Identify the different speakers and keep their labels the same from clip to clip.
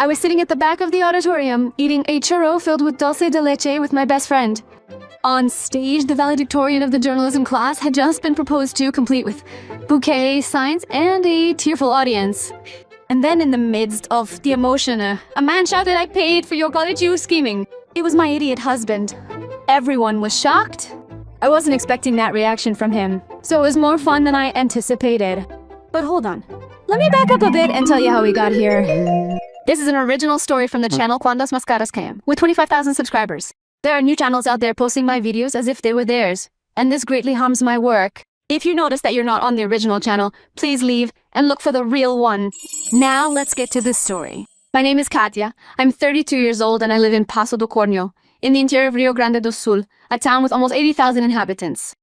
Speaker 1: I was sitting at the back of the auditorium, eating a churro filled with dulce de leche with my best friend. On stage, the valedictorian of the journalism class had just been proposed to, complete with bouquet, signs, and a tearful audience. And then in the midst of the emotion, a man shouted, "I paid for your college, you scheming." It was my idiot husband. Everyone was shocked. I wasn't expecting that reaction from him, so it was more fun than I anticipated. But hold on. Let me back up a bit and tell you how we got here. This is an original story from the channel Cuantas Mascaras Cam, with 25,000 subscribers. There are new channels out there posting my videos as if they were theirs, and this greatly harms my work. If you notice that you're not on the original channel, please leave and look for the real one. Now let's get to this story. My name is Katia. I'm 32 years old and I live in Paso do Cornio, in the interior of Rio Grande do Sul, a town with almost 80,000 inhabitants.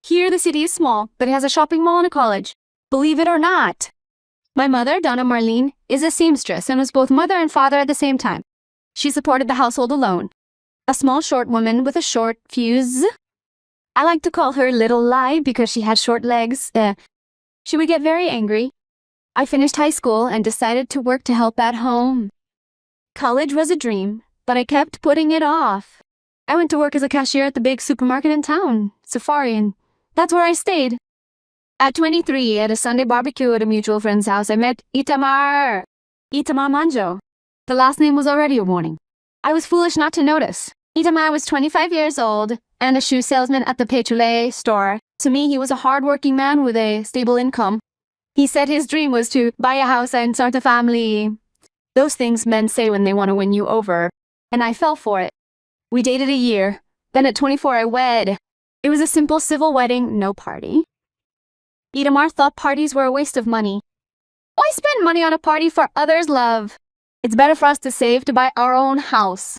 Speaker 1: Here the city is small, but it has a shopping mall and a college. Believe it or not. My mother, Donna Marlene, is a seamstress and was both mother and father at the same time. She supported the household alone. A small short woman with a short fuse. I like to call her Little Lie because she had short legs. She would get very angry. I finished high school and decided to work to help at home. College was a dream, but I kept putting it off. I went to work as a cashier at the big supermarket in town, Safari, and that's where I stayed. At 23, at a Sunday barbecue at a mutual friend's house, I met Itamar Manjo. The last name was already a warning. I was foolish not to notice. Itamar was 25 years old and a shoe salesman at the Petule store. To me, he was a hard-working man with a stable income. He said his dream was to buy a house and start a family. Those things men say when they want to win you over. And I fell for it. We dated a year. Then at 24, I wed. It was a simple civil wedding, no party. Itamar thought parties were a waste of money. Why spend money on a party for others' love? It's better for us to save to buy our own house.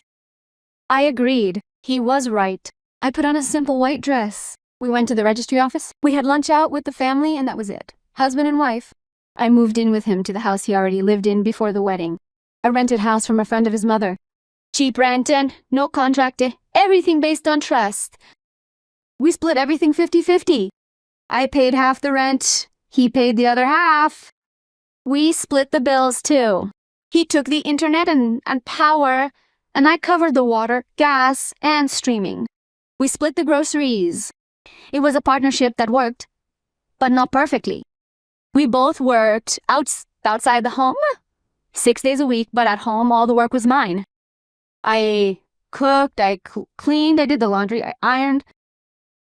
Speaker 1: I agreed. He was right. I put on a simple white dress. We went to the registry office. We had lunch out with the family and that was it. Husband and wife. I moved in with him to the house he already lived in before the wedding. A rented house from a friend of his mother. Cheap rent and no contract, everything based on trust. We split everything 50-50. I paid half the rent. He paid the other half. We split the bills too. He took the internet and power, and I covered the water, gas, and streaming. We split the groceries. It was a partnership that worked, but not perfectly. We both worked outside the home, 6 days a week, but at home all the work was mine. I cooked, I cleaned, I did the laundry, I ironed.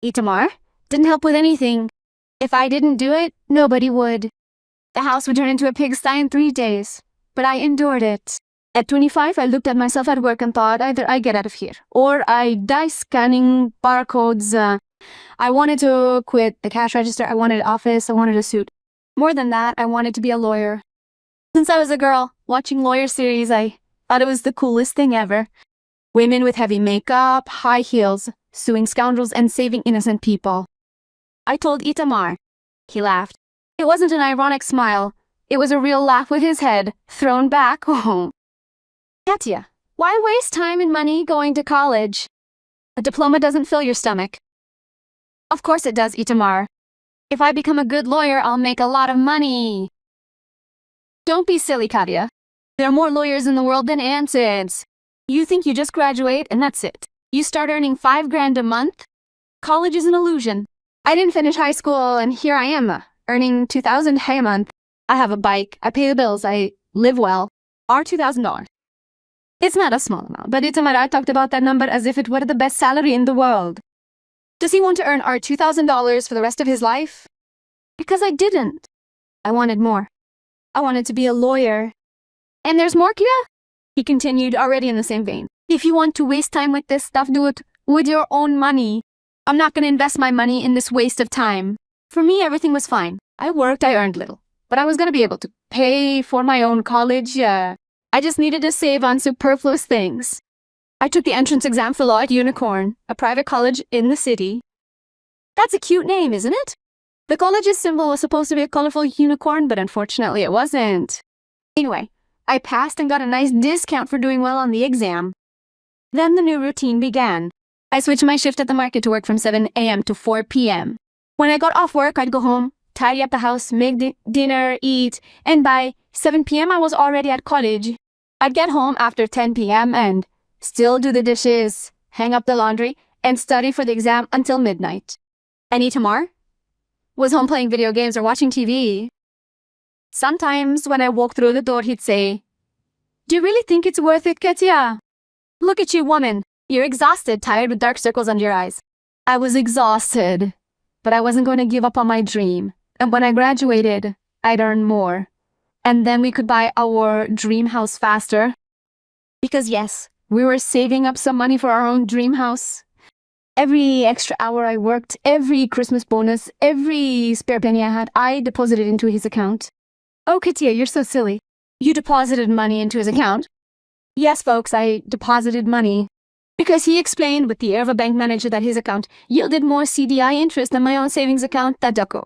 Speaker 1: Itamar didn't help with anything. If I didn't do it, nobody would. The house would turn into a pigsty in 3 days, but I endured it. At 25, I looked at myself at work and thought either I get out of here or I die scanning barcodes. I wanted to quit the cash register, I wanted an office, I wanted a suit. More than that, I wanted to be a lawyer. Since I was a girl, watching lawyer series, I thought it was the coolest thing ever. Women with heavy makeup, high heels, suing scoundrels and saving innocent people. I told Itamar. He laughed. It wasn't an ironic smile. It was a real laugh with his head thrown back. Oh. Katia, why waste time and money going to college? A diploma doesn't fill your stomach. Of course it does, Itamar. If I become a good lawyer, I'll make a lot of money. Don't be silly, Katia. There are more lawyers in the world than ants. You think you just graduate and that's it. You start earning $5,000 a month? College is an illusion. I didn't finish high school and here I am, earning $2,000 a month. I have a bike, I pay the bills, I live well. Our $2,000. It's not a small amount, but Itamar talked about that number as if it were the best salary in the world. Does he want to earn our $2,000 for the rest of his life? Because I didn't. I wanted more. I wanted to be a lawyer. And there's more, Kia? He continued, already in the same vein. If you want to waste time with this stuff, do it with your own money. I'm not going to invest my money in this waste of time. For me, everything was fine. I worked, I earned little. But I was going to be able to pay for my own college. I just needed to save on superfluous things. I took the entrance exam for law at Unicorn, a private college in the city. That's a cute name, isn't it? The college's symbol was supposed to be a colorful unicorn, but unfortunately it wasn't. Anyway, I passed and got a nice discount for doing well on the exam. Then the new routine began. I switched my shift at the market to work from 7 a.m. to 4 p.m. When I got off work, I'd go home, tidy up the house, make dinner, eat, and by 7 p.m. I was already at college. I'd get home after 10 p.m. and still do the dishes, hang up the laundry, and study for the exam until midnight. And Itamar was home playing video games or watching TV. Sometimes when I walk through the door, he'd say, "Do you really think it's worth it, Katia? Look at you, woman. You're exhausted, tired with dark circles under your eyes." I was exhausted, but I wasn't going to give up on my dream. And when I graduated, I'd earn more. And then we could buy our dream house faster. Because yes, we were saving up some money for our own dream house. Every extra hour I worked, every Christmas bonus, every spare penny I had, I deposited into his account. Oh, Katia, you're so silly. You deposited money into his account? Yes, folks, I deposited money. Because he explained with the air of a bank manager that his account yielded more CDI interest than my own savings account, that ducko.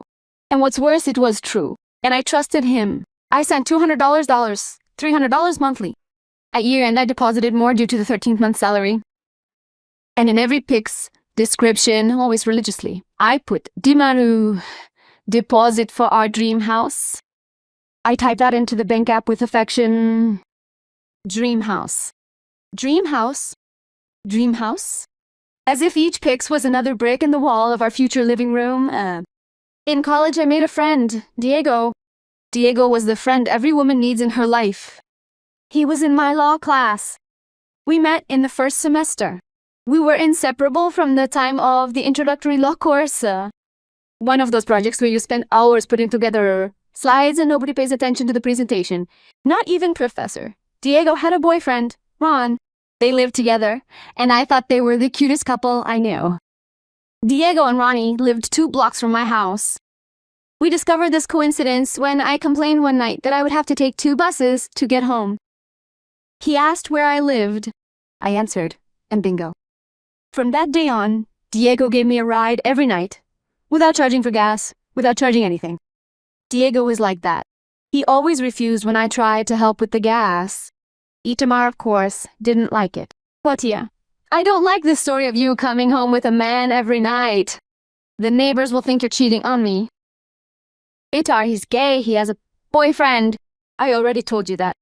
Speaker 1: And what's worse, it was true. And I trusted him. I sent $200, $300 monthly. At year-end, I deposited more due to the 13th month salary. And in every Pix description, always religiously, I put Dimaru, deposit for our dream house. I typed that into the bank app with affection. Dream house. Dream house. Dream house. As if each Pix was another brick in the wall of our future living room. In college, I made a friend, Diego. Diego was the friend every woman needs in her life. He was in my law class. We met in the first semester. We were inseparable from the time of the introductory law course. One of those projects where you spend hours putting together slides and nobody pays attention to the presentation. Not even professor. Diego had a boyfriend, Ron. They lived together, and I thought they were the cutest couple I knew. Diego and Ronnie lived 2 blocks from my house. We discovered this coincidence when I complained one night that I would have to take 2 buses to get home. He asked where I lived. I answered, and bingo. From that day on, Diego gave me a ride every night, without charging for gas, without charging anything. Diego was like that. He always refused when I tried to help with the gas. Itamar, of course, didn't like it. Katia, I don't like this story of you coming home with a man every night. The neighbors will think you're cheating on me. Itar, he's gay, he has a boyfriend. I already told you that.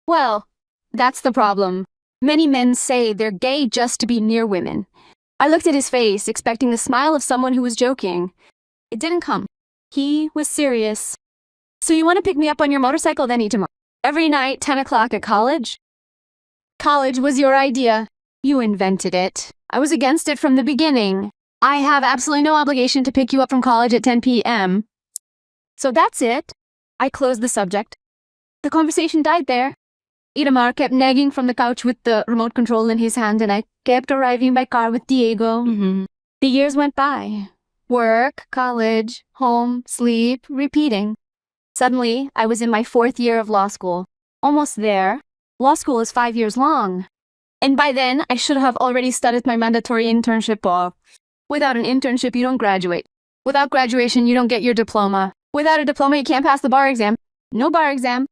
Speaker 1: Well, that's the problem. Many men say they're gay just to be near women. I looked at his face, expecting the smile of someone who was joking. It didn't come. He was serious. So you want to pick me up on your motorcycle then, Itamar? Every night, 10 o'clock at college? College was your idea. You invented it. I was against it from the beginning. I have absolutely no obligation to pick you up from college at 10 p.m. So that's it. I closed the subject. The conversation died there. Itamar kept nagging from the couch with the remote control in his hand, and I kept arriving by car with Diego. The years went by. Work, college, home, sleep, repeating. Suddenly, I was in my 4th year of law school. Almost there. Law school is 5 years long. And by then, I should have already started my mandatory internship off. Without an internship, you don't graduate. Without graduation, you don't get your diploma. Without a diploma, you can't pass the bar exam. No bar exam.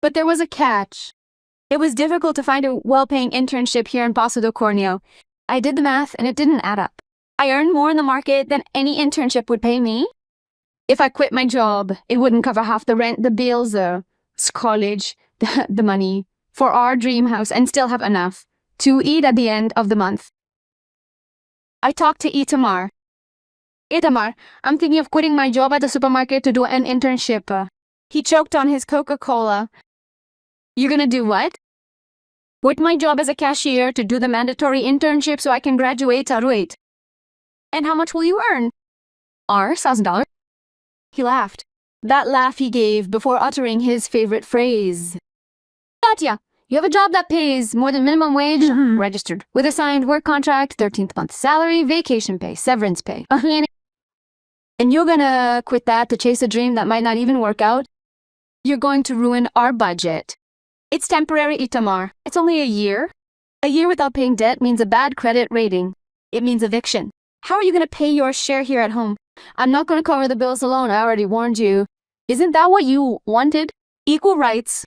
Speaker 1: But there was a catch. It was difficult to find a well-paying internship here in Paso de Corneo. I did the math, and it didn't add up. I earned more in the market than any internship would pay me. If I quit my job, it wouldn't cover half the rent, the bills, college, the money for our dream house, and still have enough to eat at the end of the month. I talked to Itamar. Itamar, I'm thinking of quitting my job at the supermarket to do an internship. He choked on his Coca-Cola. You're gonna do what? Quit my job as a cashier to do the mandatory internship so I can graduate. Wait. And how much will you earn? $1,000. He laughed. That laugh he gave before uttering his favorite phrase. Katia, you have a job that pays more than minimum wage, registered, with a signed work contract, 13th month salary, vacation pay, severance pay. And you're gonna quit that to chase a dream that might not even work out? You're going to ruin our budget. It's temporary, Itamar. It's only a year. A year without paying debt means a bad credit rating. It means eviction. How are you gonna pay your share here at home? I'm not gonna cover the bills alone, I already warned you. Isn't that what you wanted? Equal rights.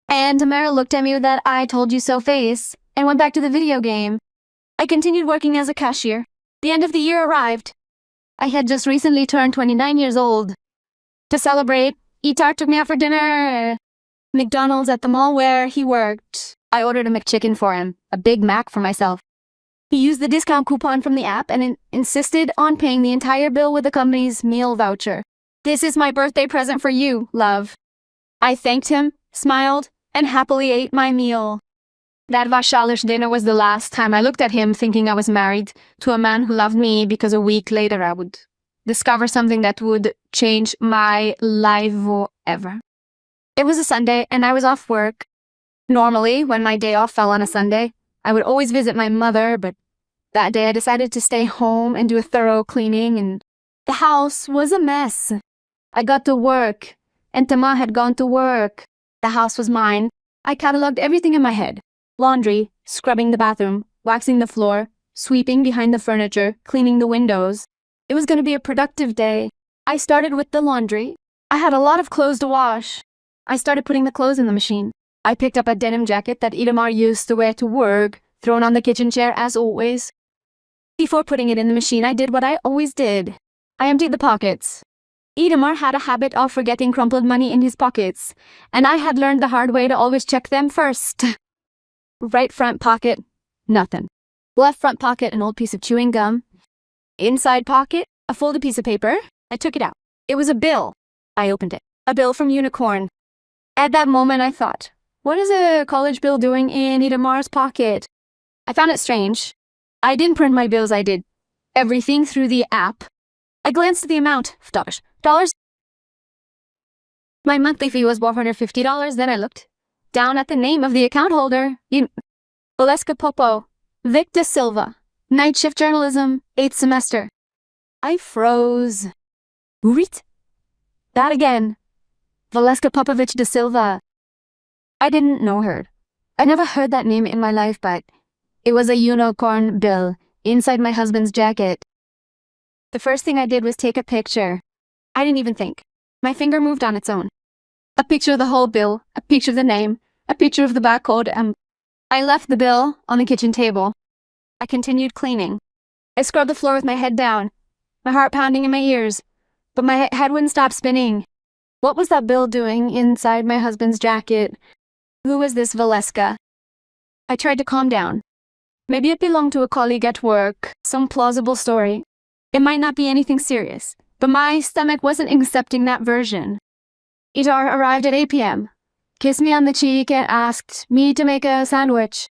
Speaker 1: And Tamara looked at me with that "I told you so" face and went back to the video game. I continued working as a cashier. The end of the year arrived. I had just recently turned 29 years old. To celebrate, Itar took me out for dinner. McDonald's at the mall where he worked. I ordered a McChicken for him, a Big Mac for myself. He used the discount coupon from the app and insisted on paying the entire bill with the company's meal voucher. "This is my birthday present for you, love." I thanked him, smiled, and happily ate my meal. That Vashalish dinner was the last time I looked at him thinking I was married to a man who loved me, because a week later I would discover something that would change my life forever. It was a Sunday and I was off work. Normally, when my day off fell on a Sunday, I would always visit my mother, but that day I decided to stay home and do a thorough cleaning, and the house was a mess. I got to work, and Tama had gone to work. The house was mine. I cataloged everything in my head. Laundry, scrubbing the bathroom, waxing the floor, sweeping behind the furniture, cleaning the windows. It was going to be a productive day. I started with the laundry. I had a lot of clothes to wash. I started putting the clothes in the machine. I picked up a denim jacket that Itamar used to wear to work, thrown on the kitchen chair as always. Before putting it in the machine, I did what I always did. I emptied the pockets. Itamar had a habit of forgetting crumpled money in his pockets, and I had learned the hard way to always check them first. Right front pocket, nothing. Left front pocket, an old piece of chewing gum. Inside pocket, a folded piece of paper. I took it out. It was a bill. I opened it. A bill from Unicorn. At that moment, I thought, what is a college bill doing in Itamar's pocket? I found it strange. I didn't print my bills. I did everything through the app. I glanced at the amount. Dollars. My monthly fee was $450. Then I looked down at the name of the account holder. Valeska Popo. Vic De Silva. Night shift journalism, 8th semester. I froze. Reet. That again. Valeska Popovich De Silva. I didn't know her. I never heard that name in my life, but it was a unicorn bill inside my husband's jacket. The first thing I did was take a picture. I didn't even think. My finger moved on its own. A picture of the whole bill, a picture of the name, a picture of the barcode, I left the bill on the kitchen table. I continued cleaning. I scrubbed the floor with my head down, my heart pounding in my ears, but my head wouldn't stop spinning. What was that bill doing inside my husband's jacket? Who was this Valeska? I tried to calm down. Maybe it belonged to a colleague at work, some plausible story. It might not be anything serious, but my stomach wasn't accepting that version. Itar arrived at 8 p.m., kissed me on the cheek, and asked me to make a sandwich.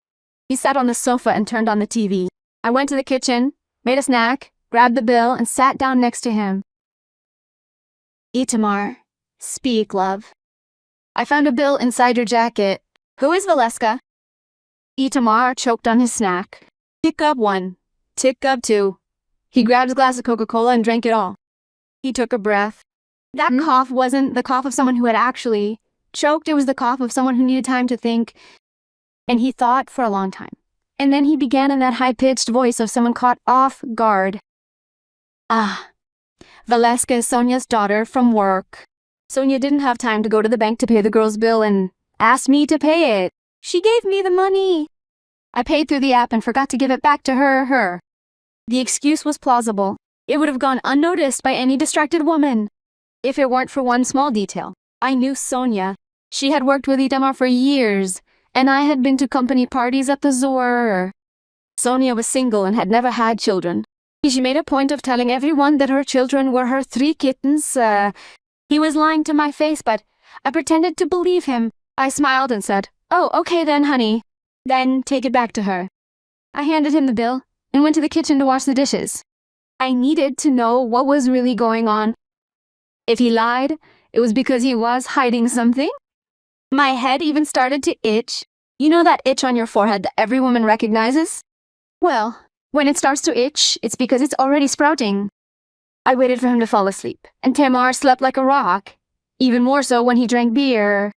Speaker 1: He sat on the sofa and turned on the TV. I went to the kitchen, made a snack, grabbed the bill, and sat down next to him. Itamar, speak, love. I found a bill inside your jacket. Who is Valeska? Itamar choked on his snack. Tick up 1. Tick up 2. He grabbed a glass of Coca-Cola and drank it all. He took a breath. That cough wasn't the cough of someone who had actually choked. It was the cough of someone who needed time to think. And he thought for a long time. And then he began in that high-pitched voice of someone caught off guard. Valeska is Sonia's daughter from work. Sonia didn't have time to go to the bank to pay the girl's bill and asked me to pay it. She gave me the money. I paid through the app and forgot to give it back to her. The excuse was plausible. It would have gone unnoticed by any distracted woman. If it weren't for one small detail. I knew Sonia. She had worked with Itamar for years, and I had been to company parties at the Zor. Sonia was single and had never had children. She made a point of telling everyone that her children were her 3 kittens. He was lying to my face, but I pretended to believe him. I smiled and said, "Oh, okay then, honey. Then take it back to her." I handed him the bill and went to the kitchen to wash the dishes. I needed to know what was really going on. If he lied, it was because he was hiding something. My head even started to itch. You know that itch on your forehead that every woman recognizes? Well, when it starts to itch, it's because it's already sprouting. I waited for him to fall asleep, and Tamar slept like a rock, even more so when he drank beer.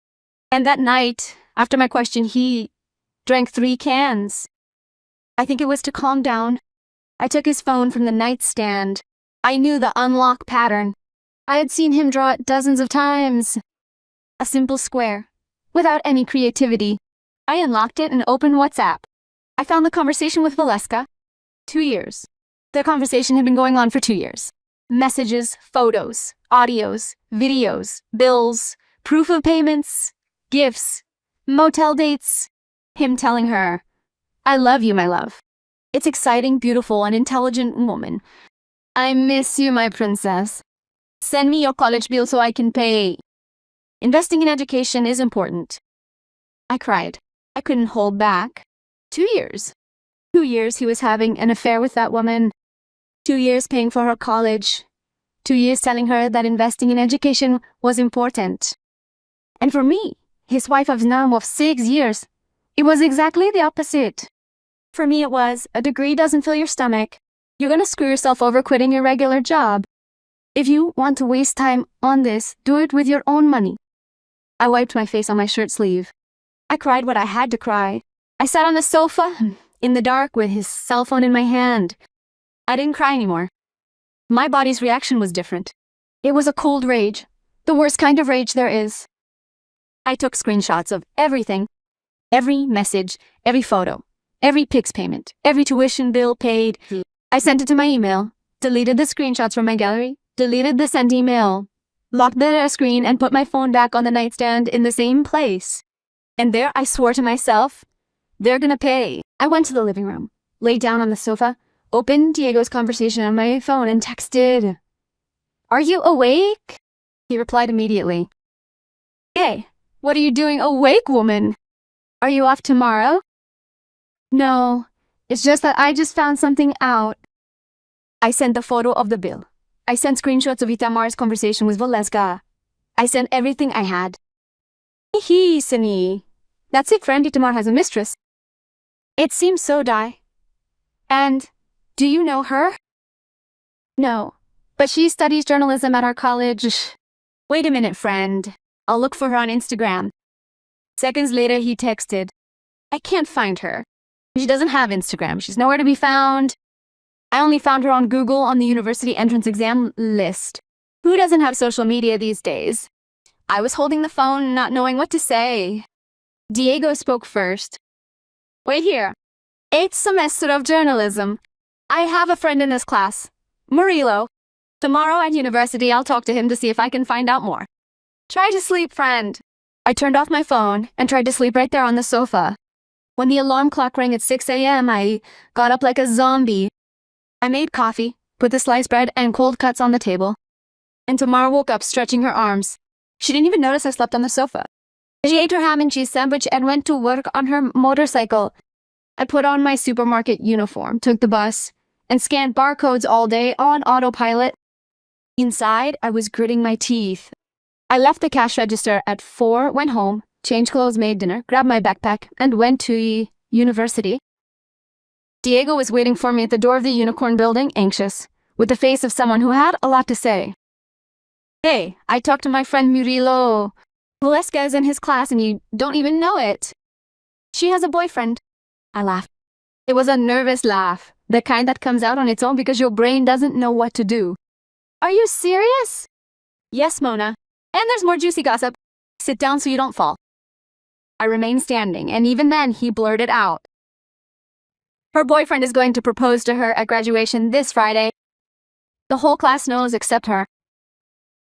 Speaker 1: And that night, after my question, he drank 3 cans. I think it was to calm down. I took his phone from the nightstand. I knew the unlock pattern. I had seen him draw it dozens of times. A simple square, without any creativity. I unlocked it and opened WhatsApp. I found the conversation with Valeska. 2 years. The conversation had been going on for 2 years. Messages, photos, audios, videos, bills, proof of payments, gifts, motel dates, him telling her, "I love you, my love. It's exciting, beautiful, and intelligent woman. I miss you, my princess. Send me your college bill so I can pay. Investing in education is important." I cried. I couldn't hold back. 2 years. 2 years he was having an affair with that woman. 2 years paying for her college. 2 years telling her that investing in education was important. And for me, his wife of now of 6 years, it was exactly the opposite. For me it was, a degree doesn't fill your stomach. You're gonna screw yourself over quitting your regular job. If you want to waste time on this, do it with your own money. I wiped my face on my shirt sleeve. I cried what I had to cry. I sat on the sofa, in the dark, with his cell phone in my hand. I didn't cry anymore. My body's reaction was different. It was a cold rage, the worst kind of rage there is. I took screenshots of everything. Every message, every photo, every Pix payment, every tuition bill paid. I sent it to my email, deleted the screenshots from my gallery, deleted the sent email, locked the screen, and put my phone back on the nightstand in the same place. And there I swore to myself, they're gonna pay. I went to the living room, laid down on the sofa, opened Diego's conversation on my phone and texted, "Are you awake?" He replied immediately, "Hey, what are you doing awake, woman? Are you off tomorrow?" "No, it's just that I just found something out." I sent the photo of the bill. I sent screenshots of Itamar's conversation with Valeska. I sent everything I had. Sini. That's it, friend. Itamar has a mistress. It seems so, Di. And, do you know her? No, but she studies journalism at our college. Wait a minute, friend. I'll look for her on Instagram. Seconds later, he texted, "I can't find her. She doesn't have Instagram. She's nowhere to be found. I only found her on Google on the university entrance exam list. Who doesn't have social media these days?" I was holding the phone, not knowing what to say. Diego spoke first. "Wait here. 8th semester of journalism. I have a friend in this class, Marido. Tomorrow at university, I'll talk to him to see if I can find out more. Try to sleep, friend." I turned off my phone and tried to sleep right there on the sofa. When the alarm clock rang at 6 a.m., I got up like a zombie. I made coffee, put the sliced bread and cold cuts on the table. And Tamara woke up stretching her arms. She didn't even notice I slept on the sofa. She ate her ham and cheese sandwich and went to work on her motorcycle. I put on my supermarket uniform, took the bus, and scanned barcodes all day on autopilot. Inside, I was gritting my teeth. I left the cash register at 4, went home, changed clothes, made dinner, grabbed my backpack, and went to university. Diego was waiting for me at the door of the Unicorn building, anxious, with the face of someone who had a lot to say. "Hey, I talked to my friend Murilo. Valeska is in his class and you don't even know it. She has a boyfriend." I laughed. It was a nervous laugh, the kind that comes out on its own because your brain doesn't know what to do. "Are you serious?" "Yes, Mona. And there's more juicy gossip. Sit down so you don't fall." I remained standing, and even then he blurted out, "Her boyfriend is going to propose to her at graduation this Friday. The whole class knows except her.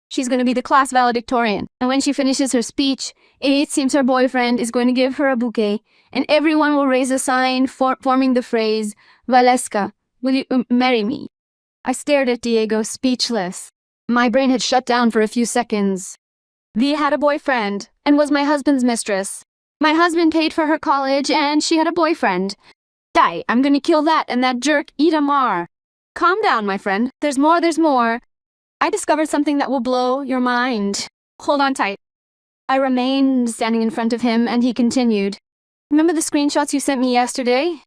Speaker 1: She's going to be the class valedictorian, and when she finishes her speech, it seems her boyfriend is going to give her a bouquet, and everyone will raise a sign forming the phrase, 'Valeska, will you marry me?'" I stared at Diego, speechless. My brain had shut down for a few seconds. Dia had a boyfriend, and was my husband's mistress. My husband paid for her college, and she had a boyfriend. Die, I'm gonna kill that and that jerk Itamar. Calm down, my friend. There's more. I discovered something that will blow your mind. Hold on tight. I remained standing in front of him, and he continued. "Remember the screenshots you sent me yesterday?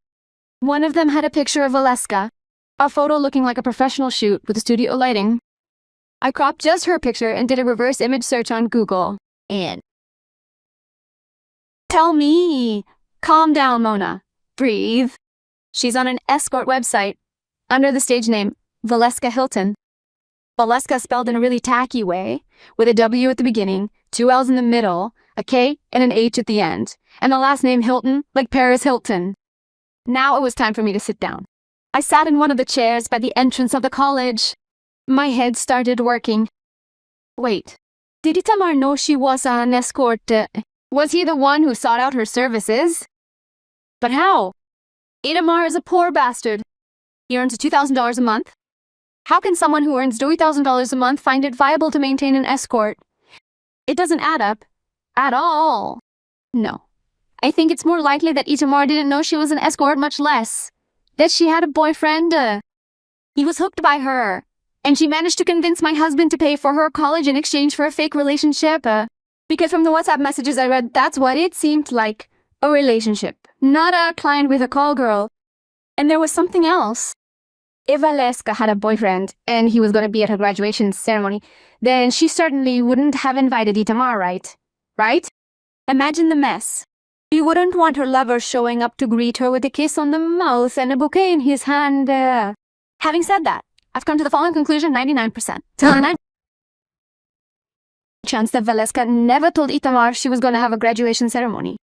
Speaker 1: One of them had a picture of Valeska, a photo looking like a professional shoot with studio lighting. I cropped just her picture and did a reverse image search on Google. And tell me, calm down, Mona. Breathe. She's on an escort website under the stage name Valeska Hilton. Valeska spelled in a really tacky way, with a W at the beginning, 2 L's in the middle, a K and an H at the end, and the last name Hilton, like Paris Hilton. Now it was time for me to sit down. I sat in one of the chairs by the entrance of the college. My head started working. Wait, did Itamar know she was an escort? Was he the one who sought out her services? But how? Itamar is a poor bastard. He earns $2,000 a month. How can someone who earns $3,000 a month find it viable to maintain an escort? It doesn't add up. At all. No. I think it's more likely that Itamar didn't know she was an escort, much less that she had a boyfriend. He was hooked by her, and she managed to convince my husband to pay for her college in exchange for a fake relationship. Because from the WhatsApp messages I read, that's what it seemed like. A relationship, not a client with a call girl. And there was something else. If Valeska had a boyfriend, and he was going to be at her graduation ceremony, then she certainly wouldn't have invited Itamar, right? Right? Imagine the mess. She wouldn't want her lover showing up to greet her with a kiss on the mouth and a bouquet in his hand. Having said that, I've come to the following conclusion: 99%. Chance that Valeska never told Itamar she was going to have a graduation ceremony.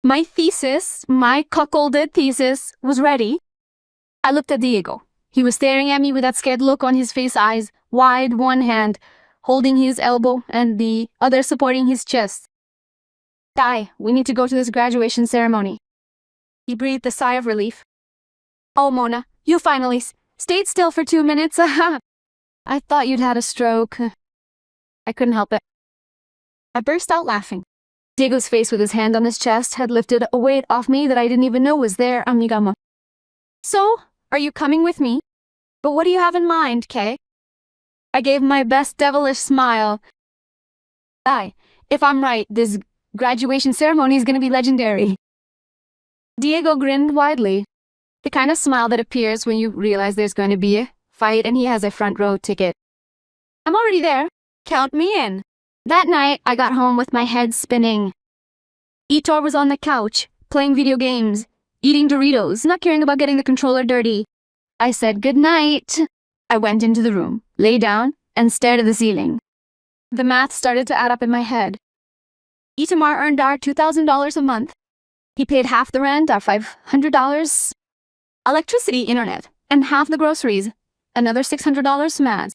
Speaker 1: My thesis, my cuckolded thesis, was ready. I looked at Diego. He was staring at me with that scared look on his face, eyes wide, one hand holding his elbow and the other supporting his chest. Di, we need to go to this graduation ceremony. He breathed a sigh of relief. Oh, Mona, you finally stayed still for 2 minutes. I thought you'd had a stroke. I couldn't help it. I burst out laughing. Diego's face with his hand on his chest had lifted a weight off me that I didn't even know was there, amigama. So, are you coming with me? But what do you have in mind, Kay? I gave my best devilish smile. If I'm right, this graduation ceremony is going to be legendary. Diego grinned widely. The kind of smile that appears when you realize there's going to be a fight and he has a front row ticket. I'm already there. Count me in. That night, I got home with my head spinning. Itor was on the couch, playing video games, eating Doritos, not caring about getting the controller dirty. I said goodnight. I went into the room, lay down, and stared at the ceiling. The math started to add up in my head. Itamar earned our $2,000 a month. He paid half the rent, our $500, electricity, internet, and half the groceries, another $600 smads,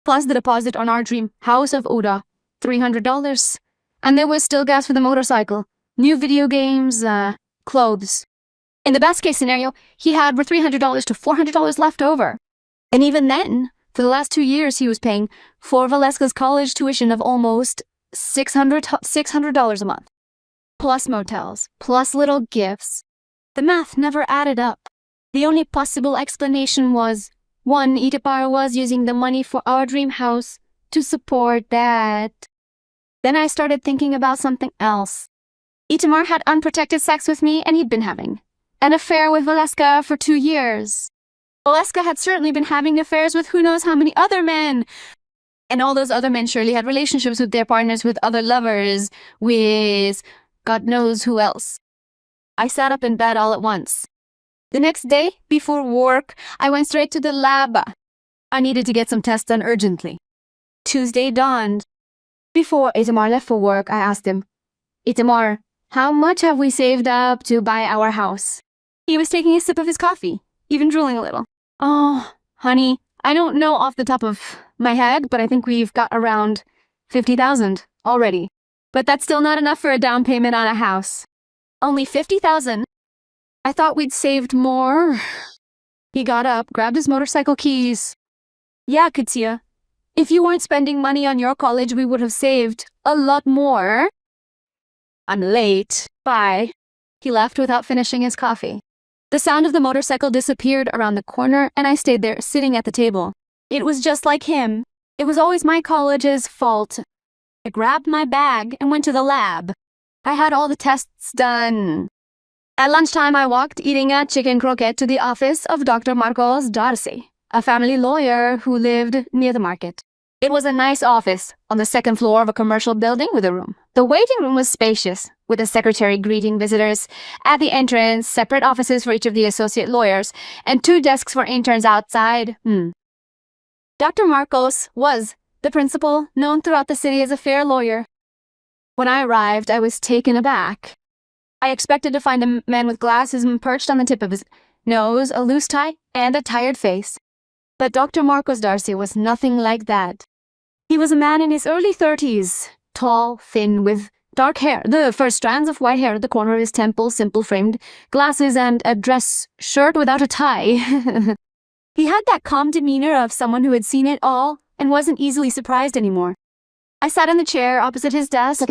Speaker 1: plus the deposit on our dream house of Oda, $300. And there was still gas for the motorcycle, new video games, clothes. In the best case scenario, he had $300 to $400 left over. And even then, for the last 2 years, he was paying for Valeska's college tuition of almost $600 a month. Plus motels, plus little gifts. The math never added up. The only possible explanation was, one, Itamar was using the money for our dream house to support that. Then I started thinking about something else. Itamar had unprotected sex with me, and he'd been having an affair with Valeska for 2 years. Valeska had certainly been having affairs with who knows how many other men. And all those other men surely had relationships with their partners, with other lovers, with God knows who else. I sat up in bed all at once. The next day, before work, I went straight to the lab. I needed to get some tests done urgently. Tuesday dawned. Before Itamar left for work, I asked him, Itamar, how much have we saved up to buy our house? He was taking a sip of his coffee, even drooling a little. Oh, honey, I don't know off the top of my head, but I think we've got around 50,000 already. But that's still not enough for a down payment on a house. Only 50,000? I thought we'd saved more. He got up, grabbed his motorcycle keys. Yeah, Dizia. If you weren't spending money on your college, we would have saved a lot more. I'm late. Bye. He left without finishing his coffee. The sound of the motorcycle disappeared around the corner, and I stayed there, sitting at the table. It was just like him. It was always my college's fault. I grabbed my bag and went to the lab. I had all the tests done. At lunchtime, I walked, eating a chicken croquette, to the office of Dr. Marcos Darcy, a family lawyer who lived near the market. It was a nice office on the second floor of a commercial building with a room. The waiting room was spacious, with a secretary greeting visitors at the entrance, separate offices for each of the associate lawyers, and 2 desks for interns outside. Dr. Marcos was the principal, known throughout the city as a fair lawyer. When I arrived, I was taken aback. I expected to find a man with glasses perched on the tip of his nose, a loose tie, and a tired face. But Dr. Marcos Darcy was nothing like that. He was a man in his early 30s, tall, thin, with dark hair, the first strands of white hair at the corner of his temple, simple framed, glasses, and a dress shirt without a tie. He had that calm demeanor of someone who had seen it all and wasn't easily surprised anymore. I sat in the chair opposite his desk,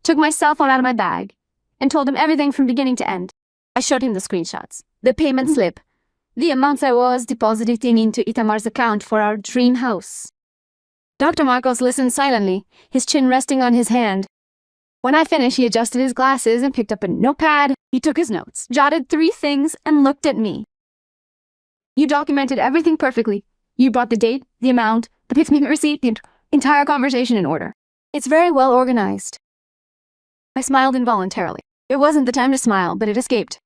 Speaker 1: took my cell phone out of my bag, and told him everything from beginning to end. I showed him the screenshots, the payment slip, the amounts I was depositing into Itamar's account for our dream house. Dr. Marcos listened silently, his chin resting on his hand. When I finished, he adjusted his glasses and picked up a notepad. He took his notes, jotted 3 things, and looked at me. You documented everything perfectly. You brought the date, the amount, the payment receipt, the entire conversation in order. It's very well organized. I smiled involuntarily. It wasn't the time to smile, but it escaped.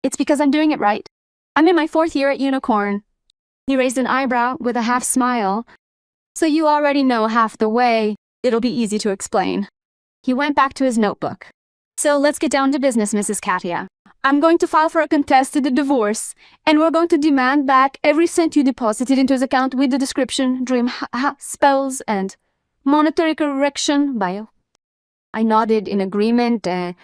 Speaker 1: It's because I'm doing it right. I'm in my 4th year at Unicorn. He raised an eyebrow with a half smile. So you already know half the way. It'll be easy to explain. He went back to his notebook. So let's get down to business, Mrs. Katia. I'm going to file for a contested divorce, and we're going to demand back every cent you deposited into his account with the description, dream spells, and monetary correction bio. I nodded in agreement. That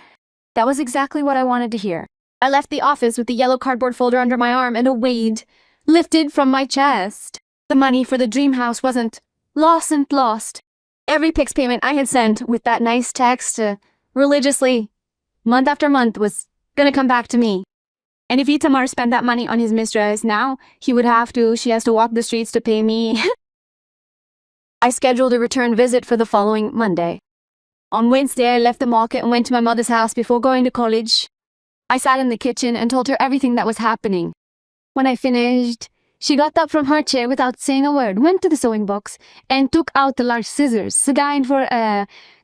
Speaker 1: was exactly what I wanted to hear. I left the office with the yellow cardboard folder under my arm and a weight lifted from my chest. The money for the dream house wasn't lost. Every Pix payment I had sent with that nice text religiously, month after month, was gonna come back to me. And if Itamar spent that money on his mistress, now she has to walk the streets to pay me. I scheduled a return visit for the following Monday. On Wednesday, I left the market and went to my mother's house before going to college. I sat in the kitchen and told her everything that was happening. When I finished, she got up from her chair without saying a word, went to the sewing box, and took out the large scissors, designed for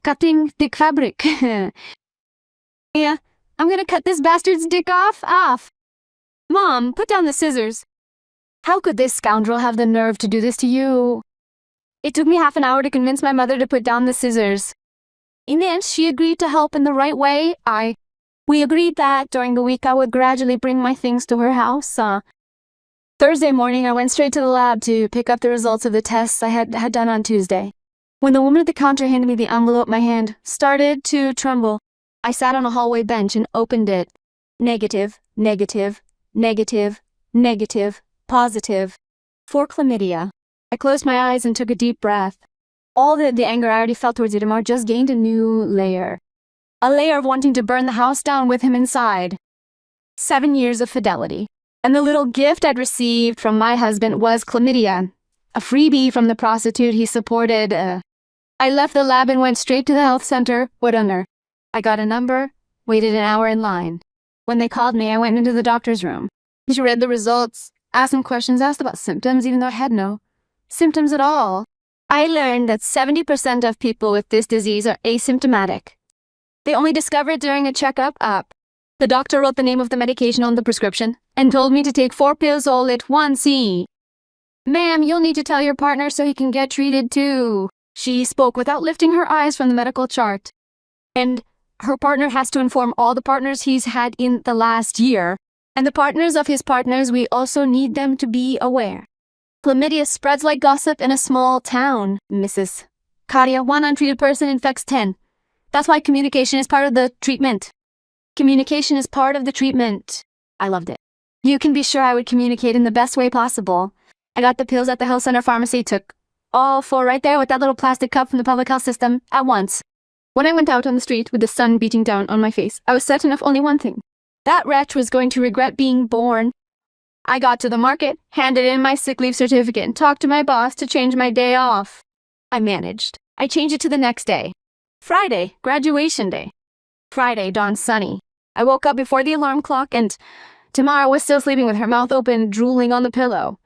Speaker 1: cutting thick fabric. Yeah, I'm gonna cut this bastard's dick off. Mom, put down the scissors. How could this scoundrel have the nerve to do this to you? It took me half an hour to convince my mother to put down the scissors. In the end, she agreed to help in the right way. We agreed that during the week I would gradually bring my things to her house. Thursday morning, I went straight to the lab to pick up the results of the tests I had done on Tuesday. When the woman at the counter handed me the envelope, my hand started to tremble. I sat on a hallway bench and opened it. Negative, negative, negative, negative, positive. For chlamydia. I closed my eyes and took a deep breath. All the anger I already felt towards Itamar just gained a new layer. A layer of wanting to burn the house down with him inside. 7 years of fidelity. And the little gift I'd received from my husband was chlamydia. A freebie from the prostitute he supported. I left the lab and went straight to the health center. I got a number, waited an hour in line. When they called me, I went into the doctor's room. She read the results, asked some questions, asked about symptoms, even though I had no symptoms at all. I learned that 70% of people with this disease are asymptomatic. They only discover it during a checkup. The doctor wrote the name of the medication on the prescription and told me to take 4 pills all at once. Ma'am, you'll need to tell your partner so he can get treated too. She spoke without lifting her eyes from the medical chart. And her partner has to inform all the partners he's had in the last year. And the partners of his partners, we also need them to be aware. Chlamydia spreads like gossip in a small town, Mrs. Katia. 1 untreated person infects 10. That's why communication is part of the treatment. Communication is part of the treatment. I loved it. You can be sure I would communicate in the best way possible. I got the pills at the health center pharmacy, took all 4 right there with that little plastic cup from the public health system at once. When I went out on the street with the sun beating down on my face, I was certain of only one thing. That wretch was going to regret being born. I got to the market, handed in my sick leave certificate, and talked to my boss to change my day off. I managed. I changed it to the next day. Friday, graduation day. Friday dawned sunny. I woke up before the alarm clock, and Tamara was still sleeping with her mouth open, drooling on the pillow.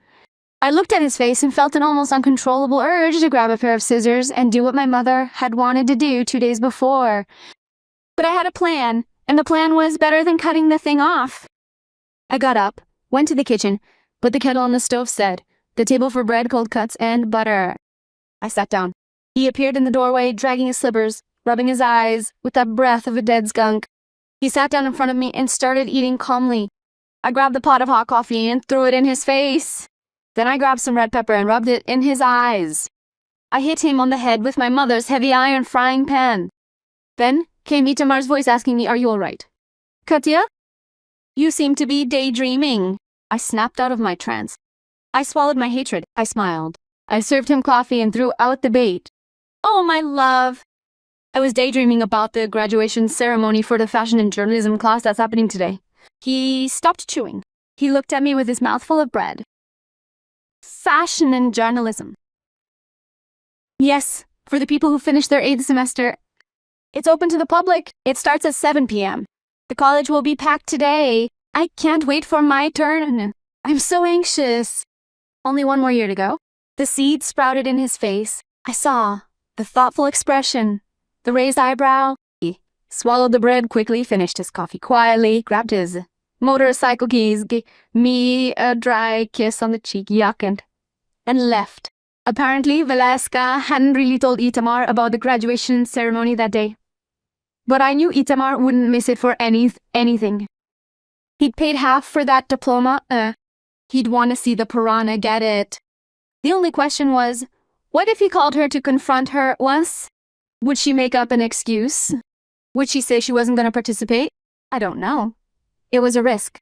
Speaker 1: I looked at his face and felt an almost uncontrollable urge to grab a pair of scissors and do what my mother had wanted to do 2 days before. But I had a plan, and the plan was better than cutting the thing off. I got up, went to the kitchen, put the kettle on the stove, set the table for bread, cold cuts, and butter. I sat down. He appeared in the doorway, dragging his slippers, rubbing his eyes with the breath of a dead skunk. He sat down in front of me and started eating calmly. I grabbed the pot of hot coffee and threw it in his face. Then I grabbed some red pepper and rubbed it in his eyes. I hit him on the head with my mother's heavy iron frying pan. Then came Itamar's voice asking me, "Are you alright?" "Katya? You seem to be daydreaming." I snapped out of my trance. I swallowed my hatred. I smiled. I served him coffee and threw out the bait. "Oh, my love. I was daydreaming about the graduation ceremony for the fashion and journalism class that's happening today." He stopped chewing. He looked at me with his mouth full of bread. "Fashion and journalism." "Yes, for the people who finish their 8th semester. It's open to the public. It starts at 7 p.m. The college will be packed today. I can't wait for my turn. I'm so anxious." Only one more year to go. The seed sprouted in his face. I saw the thoughtful expression, the raised eyebrow. He swallowed the bread quickly, finished his coffee quietly, grabbed his motorcycle keys, gave me a dry kiss on the cheek, yuck, and left. Apparently, Velasca hadn't really told Itamar about the graduation ceremony that day. But I knew Itamar wouldn't miss it for anything. He'd paid half for that diploma. He'd want to see the piranha get it. The only question was, what if he called her to confront her once? Would she make up an excuse? Would she say she wasn't going to participate? I don't know. It was a risk.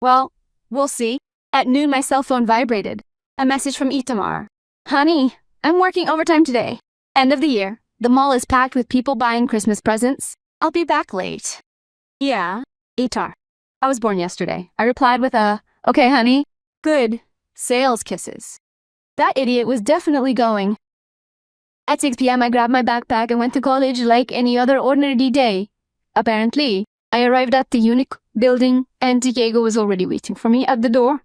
Speaker 1: Well, we'll see. At noon, my cell phone vibrated. A message from Itamar. "Honey, I'm working overtime today. End of the year. The mall is packed with people buying Christmas presents. I'll be back late." "Yeah, Itar. I was born yesterday." I replied with a, "Okay, honey. Good. Sales kisses." That idiot was definitely going. At 6 p.m., I grabbed my backpack and went to college like any other ordinary day. Apparently, I arrived at the unique building and Diego was already waiting for me at the door.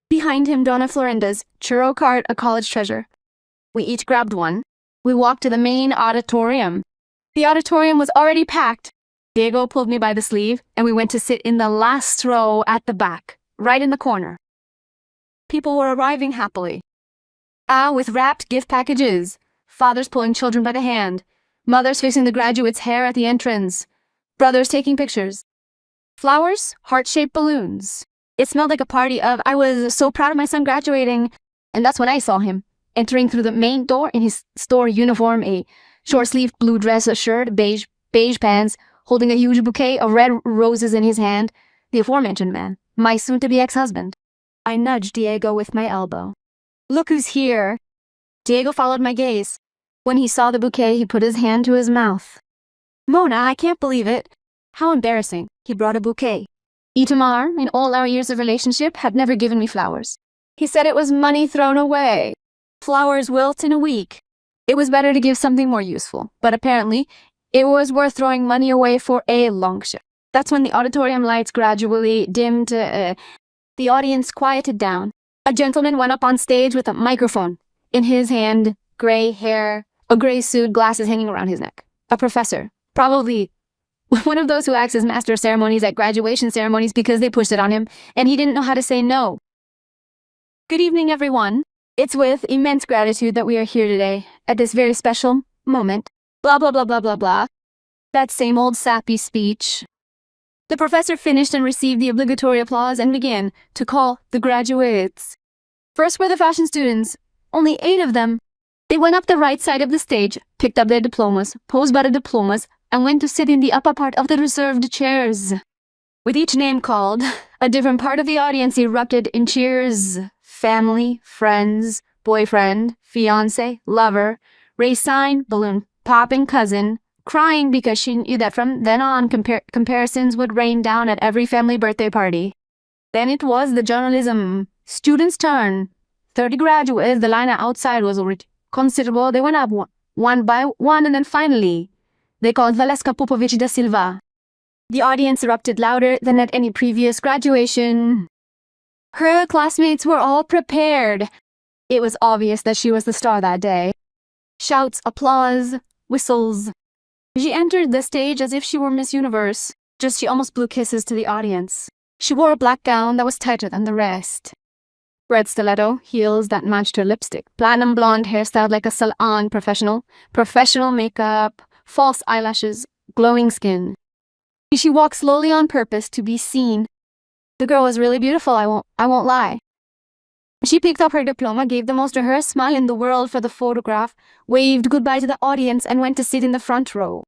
Speaker 1: Behind him, Donna Florinda's churro cart, a college treasure. We each grabbed one. We walked to the main auditorium. The auditorium was already packed. Diego pulled me by the sleeve, and we went to sit in the last row at the back, right in the corner. People were arriving happily. With wrapped gift packages. Fathers pulling children by the hand. Mothers fixing the graduates' hair at the entrance. Brothers taking pictures. Flowers, heart-shaped balloons. It smelled like a party of, I was so proud of my son graduating. And that's when I saw him, entering through the main door in his store uniform, a short-sleeved blue dress, a shirt, beige pants, holding a huge bouquet of red roses in his hand. The aforementioned man, my soon-to-be ex-husband. I nudged Diego with my elbow. "Look who's here." Diego followed my gaze. When he saw the bouquet, he put his hand to his mouth. "Mona, I can't believe it. How embarrassing." He brought a bouquet. Itamar, in all our years of relationship, had never given me flowers. He said it was money thrown away. Flowers wilt in a week. It was better to give something more useful, but apparently, it was worth throwing money away for a long shift. That's when the auditorium lights gradually dimmed. The audience quieted down. A gentleman went up on stage with a microphone. In his hand, gray hair, a gray suit, glasses hanging around his neck. A professor. Probably one of those who acts as master of ceremonies at graduation ceremonies because they pushed it on him, and he didn't know how to say no. "Good evening, everyone. It's with immense gratitude that we are here today, at this very special moment. Blah, blah, blah, blah, blah, blah." That same old sappy speech. The professor finished and received the obligatory applause and began to call the graduates. First were the fashion students, only 8 of them. They went up the right side of the stage, picked up their diplomas, posed by the diplomas, and went to sit in the upper part of the reserved chairs. With each name called, a different part of the audience erupted in cheers. Family, friends, boyfriend, fiancé, lover, race sign, balloon popping cousin, crying because she knew that from then on comparisons would rain down at every family birthday party. Then it was the journalism students' turn. 30 graduates, the line outside was already considerable. They went up one by one, and then finally, they called Valesca Popovici da Silva. The audience erupted louder than at any previous graduation. Her classmates were all prepared. It was obvious that she was the star that day. Shouts, applause, whistles. She entered the stage as if she were Miss Universe. She almost blew kisses to the audience. She wore a black gown that was tighter than the rest. Red stiletto, heels that matched her lipstick, platinum blonde hair styled like a salon professional makeup, false eyelashes, glowing skin. She walked slowly on purpose to be seen. The girl was really beautiful, I won't lie. She picked up her diploma, gave the most rehearsed smile in the world for the photograph, waved goodbye to the audience, and went to sit in the front row.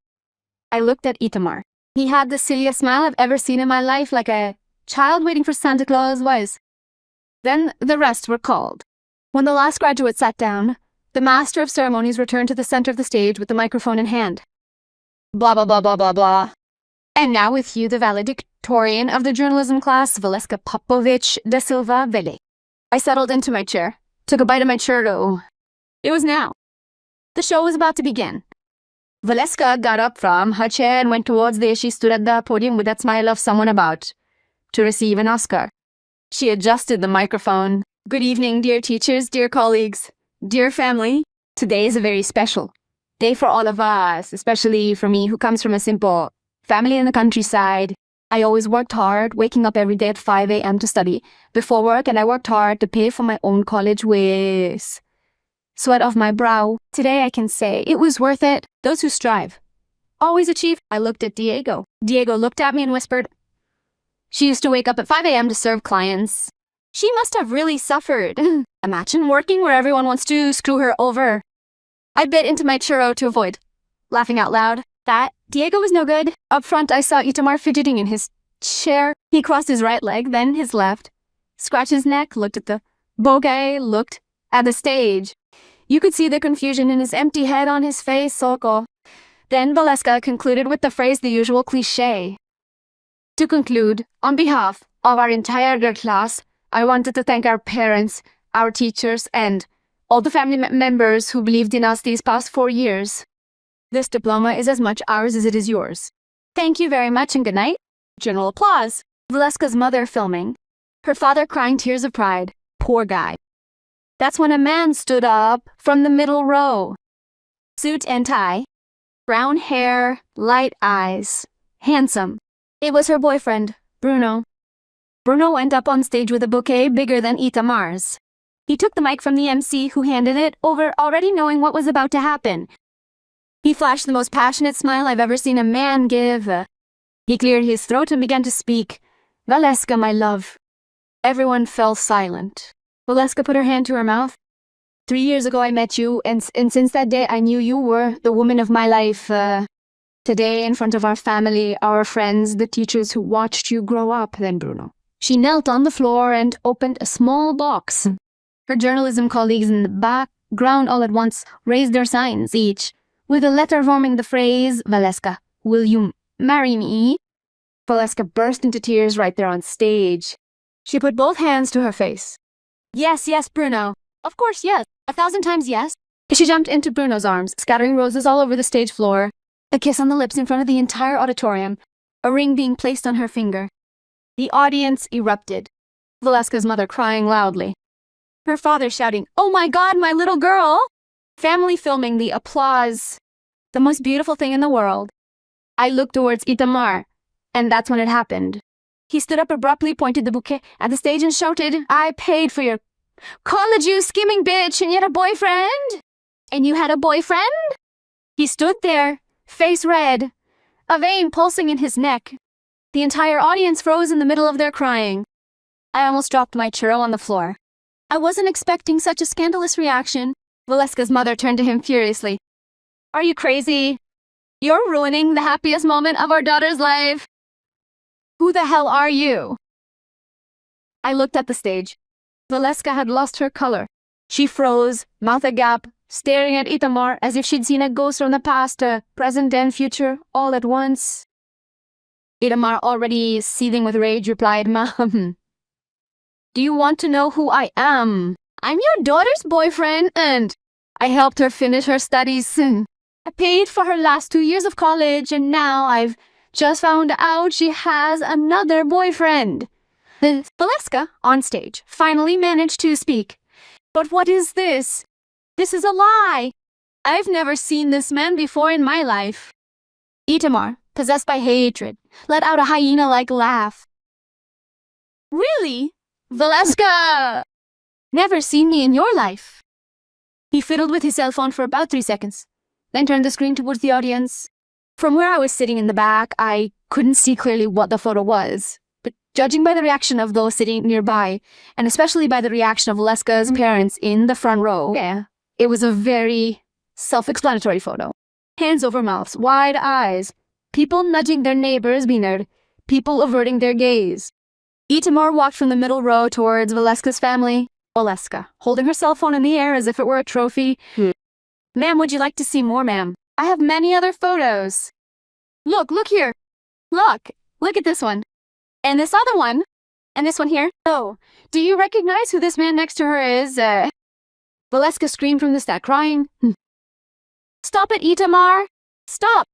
Speaker 1: I looked at Itamar. He had the silliest smile I've ever seen in my life, like a child waiting for Santa Claus was. Then the rest were called. When the last graduate sat down, the master of ceremonies returned to the center of the stage with the microphone in hand. Blah, blah, blah, blah, blah, blah. And now with you, the valedictorian of the journalism class, Valeska Popovich da Silva Vele. I settled into my chair, took a bite of my churro. It was now. The show was about to begin. Valeska got up from her chair and went towards there. She stood at the podium with that smile of someone about to receive an Oscar. She adjusted the microphone. Good evening, dear teachers, dear colleagues, dear family. Today is a very special day for all of us, especially for me who comes from a simple family in the countryside. I always worked hard, waking up every day at 5 a.m. to study before work, and I worked hard to pay for my own college with sweat of my brow. Today I can say it was worth it. Those who strive always achieve. I looked at Diego. Diego looked at me and whispered, she used to wake up at 5 a.m. to serve clients. She must have really suffered. Imagine working where everyone wants to screw her over. I bit into my churro to avoid laughing out loud. That Diego was no good. Up front, I saw Itamar fidgeting in his chair. He crossed his right leg, then his left, scratched his neck, looked at the bouquet, looked at the stage. You could see the confusion in his empty head on his face, Soko. Then Valeska concluded with the phrase, the usual cliché. To conclude, on behalf of our entire class, I wanted to thank our parents, our teachers, and all the family members who believed in us these past 4 years. This diploma is as much ours as it is yours. Thank you very much and good night. General applause. Valeska's mother filming. Her father crying tears of pride. Poor guy. That's when a man stood up from the middle row. Suit and tie. Brown hair, light eyes. Handsome. It was her boyfriend, Bruno. Bruno went up on stage with a bouquet bigger than Itamar's. He took the mic from the MC, who handed it over, already knowing what was about to happen. He flashed the most passionate smile I've ever seen a man give. He cleared his throat and began to speak. Valeska, my love. Everyone fell silent. Valeska put her hand to her mouth. 3 years ago I met you, and since that day I knew you were the woman of my life. Today, in front of our family, our friends, the teachers who watched you grow up, then Bruno. She knelt on the floor and opened a small box. Her journalism colleagues in the background all at once raised their signs, each with a letter forming the phrase, Valeska, will you marry me? Valeska burst into tears right there on stage. She put both hands to her face. Yes, yes, Bruno. Of course, yes. 1,000 times yes. She jumped into Bruno's arms, scattering roses all over the stage floor. A kiss on the lips in front of the entire auditorium. A ring being placed on her finger. The audience erupted. Valeska's mother crying loudly. Her father shouting, oh my God, my little girl! Family filming, the applause. The most beautiful thing in the world. I looked towards Itamar, and that's when it happened. He stood up abruptly, pointed the bouquet at the stage and shouted, I paid for your college, you scheming bitch, and you had a boyfriend? And you had a boyfriend? He stood there, face red, a vein pulsing in his neck. The entire audience froze in the middle of their crying. I almost dropped my churro on the floor. I wasn't expecting such a scandalous reaction. Valeska's mother turned to him furiously. Are you crazy? You're ruining the happiest moment of our daughter's life. Who the hell are you? I looked at the stage. Valeska had lost her color. She froze, mouth agape, staring at Itamar as if she'd seen a ghost from the past, present and future, all at once. Itamar, already seething with rage, replied, Mom, do you want to know who I am? I'm your daughter's boyfriend, and I helped her finish her studies. I paid for her last 2 years of college, and now I've just found out she has another boyfriend. Valeska, on stage, finally managed to speak. But what is this? This is a lie. I've never seen this man before in my life. Itamar, possessed by hatred, let out a hyena-like laugh. Really? Valeska! Never seen me in your life. He fiddled with his cell phone for about 3 seconds, then turned the screen towards the audience. From where I was sitting in the back, I couldn't see clearly what the photo was, but judging by the reaction of those sitting nearby, and especially by the reaction of Valeska's parents in the front row, it was a very self-explanatory photo. Hands over mouths, wide eyes, People nudging their neighbors, Beanard. People averting their gaze. Itamar walked from the middle row towards Valeska's family. Valeska, holding her cell phone in the air as if it were a trophy. Ma'am, would you like to see more, ma'am? I have many other photos. Look here. Look at this one. And this other one. And this one here. Oh, do you recognize who this man next to her is? Valeska screamed from the stack, crying. Stop it, Itamar! Stop!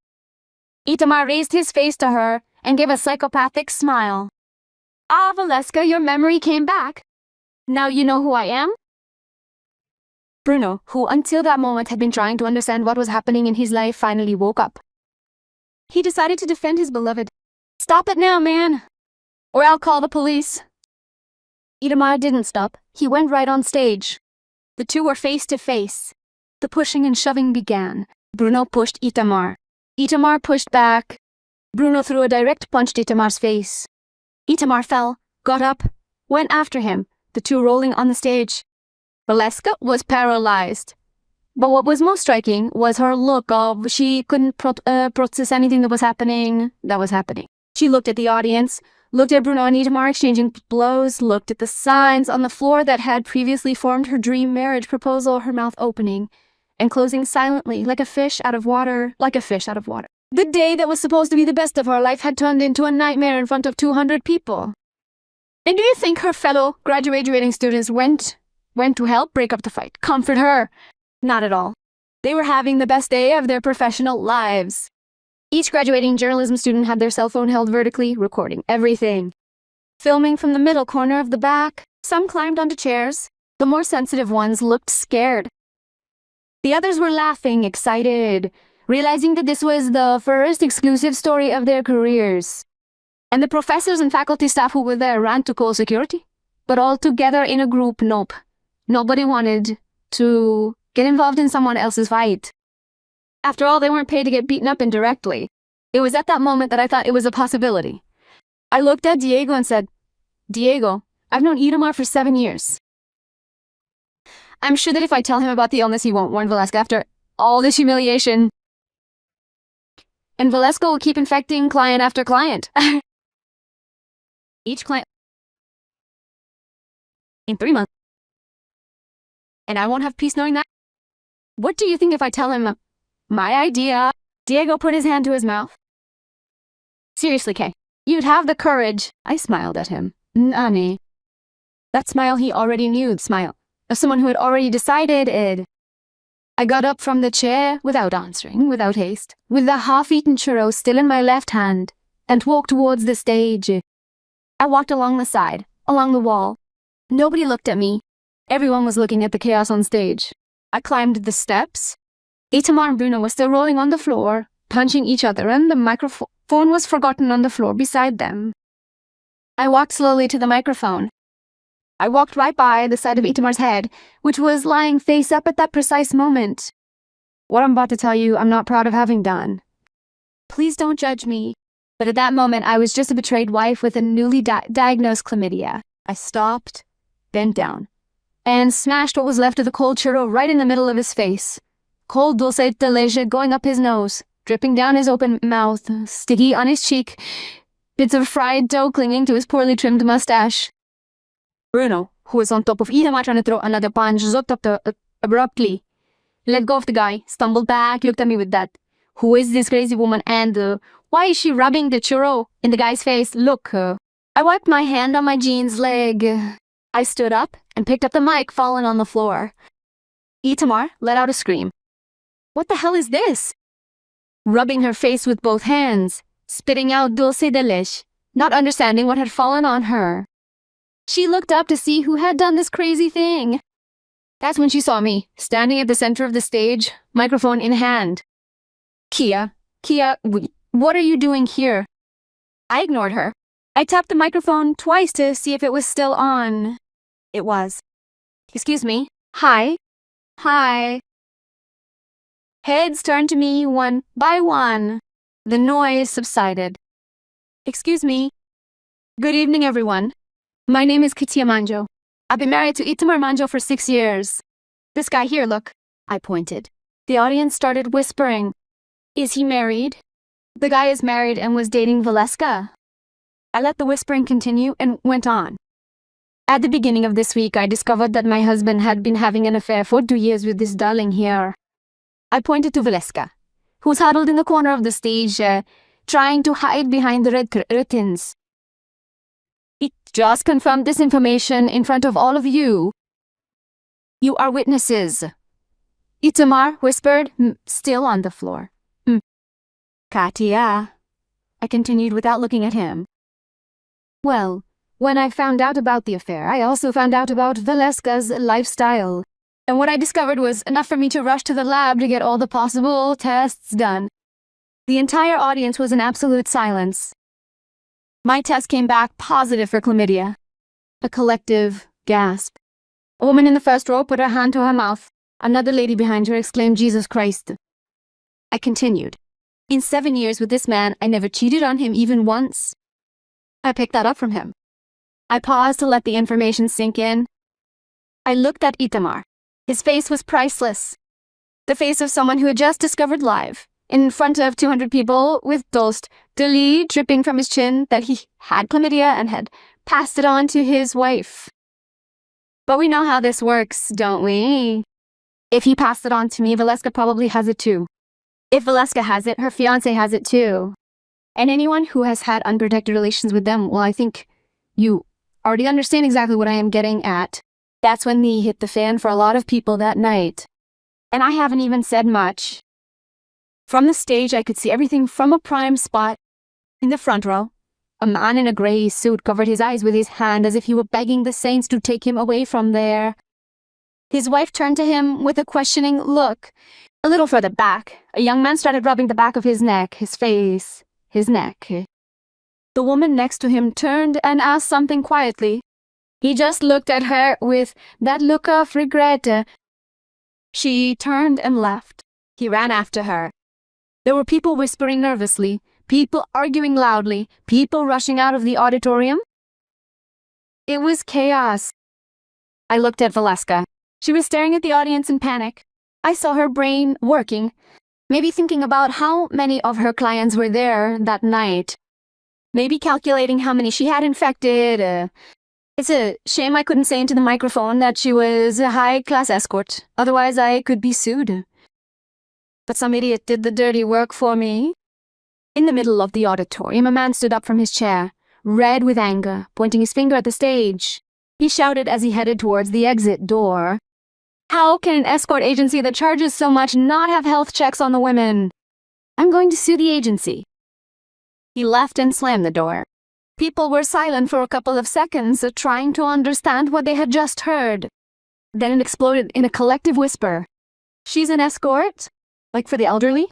Speaker 1: Itamar raised his face to her and gave a psychopathic smile. Ah, Valeska, your memory came back. Now you know who I am? Bruno, who until that moment had been trying to understand what was happening in his life, finally woke up. He decided to defend his beloved. Stop it now, man, or I'll call the police. Itamar didn't stop. He went right on stage. The two were face to face. The pushing and shoving began. Bruno pushed Itamar. Itamar pushed back. Bruno threw a direct punch to Itamar's face. Itamar fell, got up, went after him, the two rolling on the stage. Valeska was paralyzed. But what was most striking was her look of she couldn't process anything that was happening. She looked at the audience, looked at Bruno and Itamar exchanging blows, looked at the signs on the floor that had previously formed her dream marriage proposal, her mouth opening and closing silently like a fish out of water. The day that was supposed to be the best of her life had turned into a nightmare in front of 200 people. And do you think her fellow graduating students went to help break up the fight, comfort her? Not at all. They were having the best day of their professional lives. Each graduating journalism student had their cell phone held vertically, recording everything. Filming from the middle corner of the back, some climbed onto chairs. The more sensitive ones looked scared. The others were laughing, excited, realizing that this was the first exclusive story of their careers. And the professors and faculty staff who were there ran to call security. But all together in a group, nope. Nobody wanted to get involved in someone else's fight. After all, they weren't paid to get beaten up indirectly. It was at that moment that I thought it was a possibility. I looked at Diego and said, Diego, I've known Itamar for 7 years. I'm sure that if I tell him about the illness, he won't warn Valeska after all this humiliation. And Valeska will keep infecting client after client. Each client. In 3 months. And I won't have peace knowing that. What do you think if I tell him my idea? Diego put his hand to his mouth. Seriously, Kay, you'd have the courage. I smiled at him. Nani. That smile he already knew, the smile of someone who had already decided it. I got up from the chair without answering, without haste, with the half-eaten churro still in my left hand, and walked towards the stage. I walked along the side, along the wall. Nobody looked at me. Everyone was looking at the chaos on stage. I climbed the steps. Itamar and Bruno were still rolling on the floor, punching each other, and the microphone was forgotten on the floor beside them. I walked slowly to the microphone. I walked right by the side of Itamar's head, which was lying face up at that precise moment. What I'm about to tell you, I'm not proud of having done. Please don't judge me. But at that moment, I was just a betrayed wife with a newly diagnosed chlamydia. I stopped, bent down, and smashed what was left of the cold churro right in the middle of his face. Cold dulce de leche going up his nose, dripping down his open mouth, sticky on his cheek, bits of fried dough clinging to his poorly trimmed mustache. Bruno, who was on top of Itamar trying to throw another punch, zopped up abruptly, let go of the guy, stumbled back, looked at me with that, who is this crazy woman, and why is she rubbing the churro in the guy's face? Look, I wiped my hand on my jeans leg. I stood up and picked up the mic fallen on the floor. Itamar let out a scream. What the hell is this? Rubbing her face with both hands, spitting out dulce de leche, not understanding what had fallen on her. She looked up to see who had done this crazy thing. That's when she saw me, standing at the center of the stage, microphone in hand. Kia, what are you doing here? I ignored her. I tapped the microphone twice to see if it was still on. It was. Excuse me. Hi. Heads turned to me one by one. The noise subsided. Excuse me. Good evening, everyone. My name is Katia Manjo. I've been married to Itamar Manjo for 6 years. This guy here, look. I pointed. The audience started whispering. Is he married? The guy is married and was dating Valeska. I let the whispering continue and went on. At the beginning of this week, I discovered that my husband had been having an affair for 2 years with this darling here. I pointed to Valeska, who was huddled in the corner of the stage, trying to hide behind the red curtains. It just confirmed this information in front of all of you. You are witnesses. Itamar whispered, still on the floor. Katia, I continued without looking at him. Well, when I found out about the affair, I also found out about Valeska's lifestyle. And what I discovered was enough for me to rush to the lab to get all the possible tests done. The entire audience was in absolute silence. My test came back positive for chlamydia. A collective gasp. A woman in the first row put her hand to her mouth. Another lady behind her exclaimed, Jesus Christ. I continued. In 7 years with this man, I never cheated on him even once. I picked that up from him. I paused to let the information sink in. I looked at Itamar. His face was priceless. The face of someone who had just discovered live, in front of 200 people, with toast, deli dripping from his chin, that he had chlamydia and had passed it on to his wife. But we know how this works, don't we? If he passed it on to me, Valeska probably has it too. If Valeska has it, her fiancé has it too. And anyone who has had unprotected relations with them, well, I think you already understand exactly what I am getting at. That's when the hit the fan for a lot of people that night. And I haven't even said much. From the stage, I could see everything from a prime spot. In the front row, a man in a grey suit covered his eyes with his hand as if he were begging the saints to take him away from there. His wife turned to him with a questioning look. A little further back, a young man started rubbing the back of his neck, his face, his neck. The woman next to him turned and asked something quietly. He just looked at her with that look of regret. She turned and left. He ran after her. There were people whispering nervously, people arguing loudly, people rushing out of the auditorium. It was chaos. I looked at Valeska. She was staring at the audience in panic. I saw her brain working, maybe thinking about how many of her clients were there that night. Maybe calculating how many she had infected. It's a shame I couldn't say into the microphone that she was a high-class escort. Otherwise, I could be sued. But some idiot did the dirty work for me. In the middle of the auditorium, a man stood up from his chair, red with anger, pointing his finger at the stage. He shouted as he headed towards the exit door. How can an escort agency that charges so much not have health checks on the women? I'm going to sue the agency. He left and slammed the door. People were silent for a couple of seconds, trying to understand what they had just heard. Then it exploded in a collective whisper. She's an escort? Like for the elderly?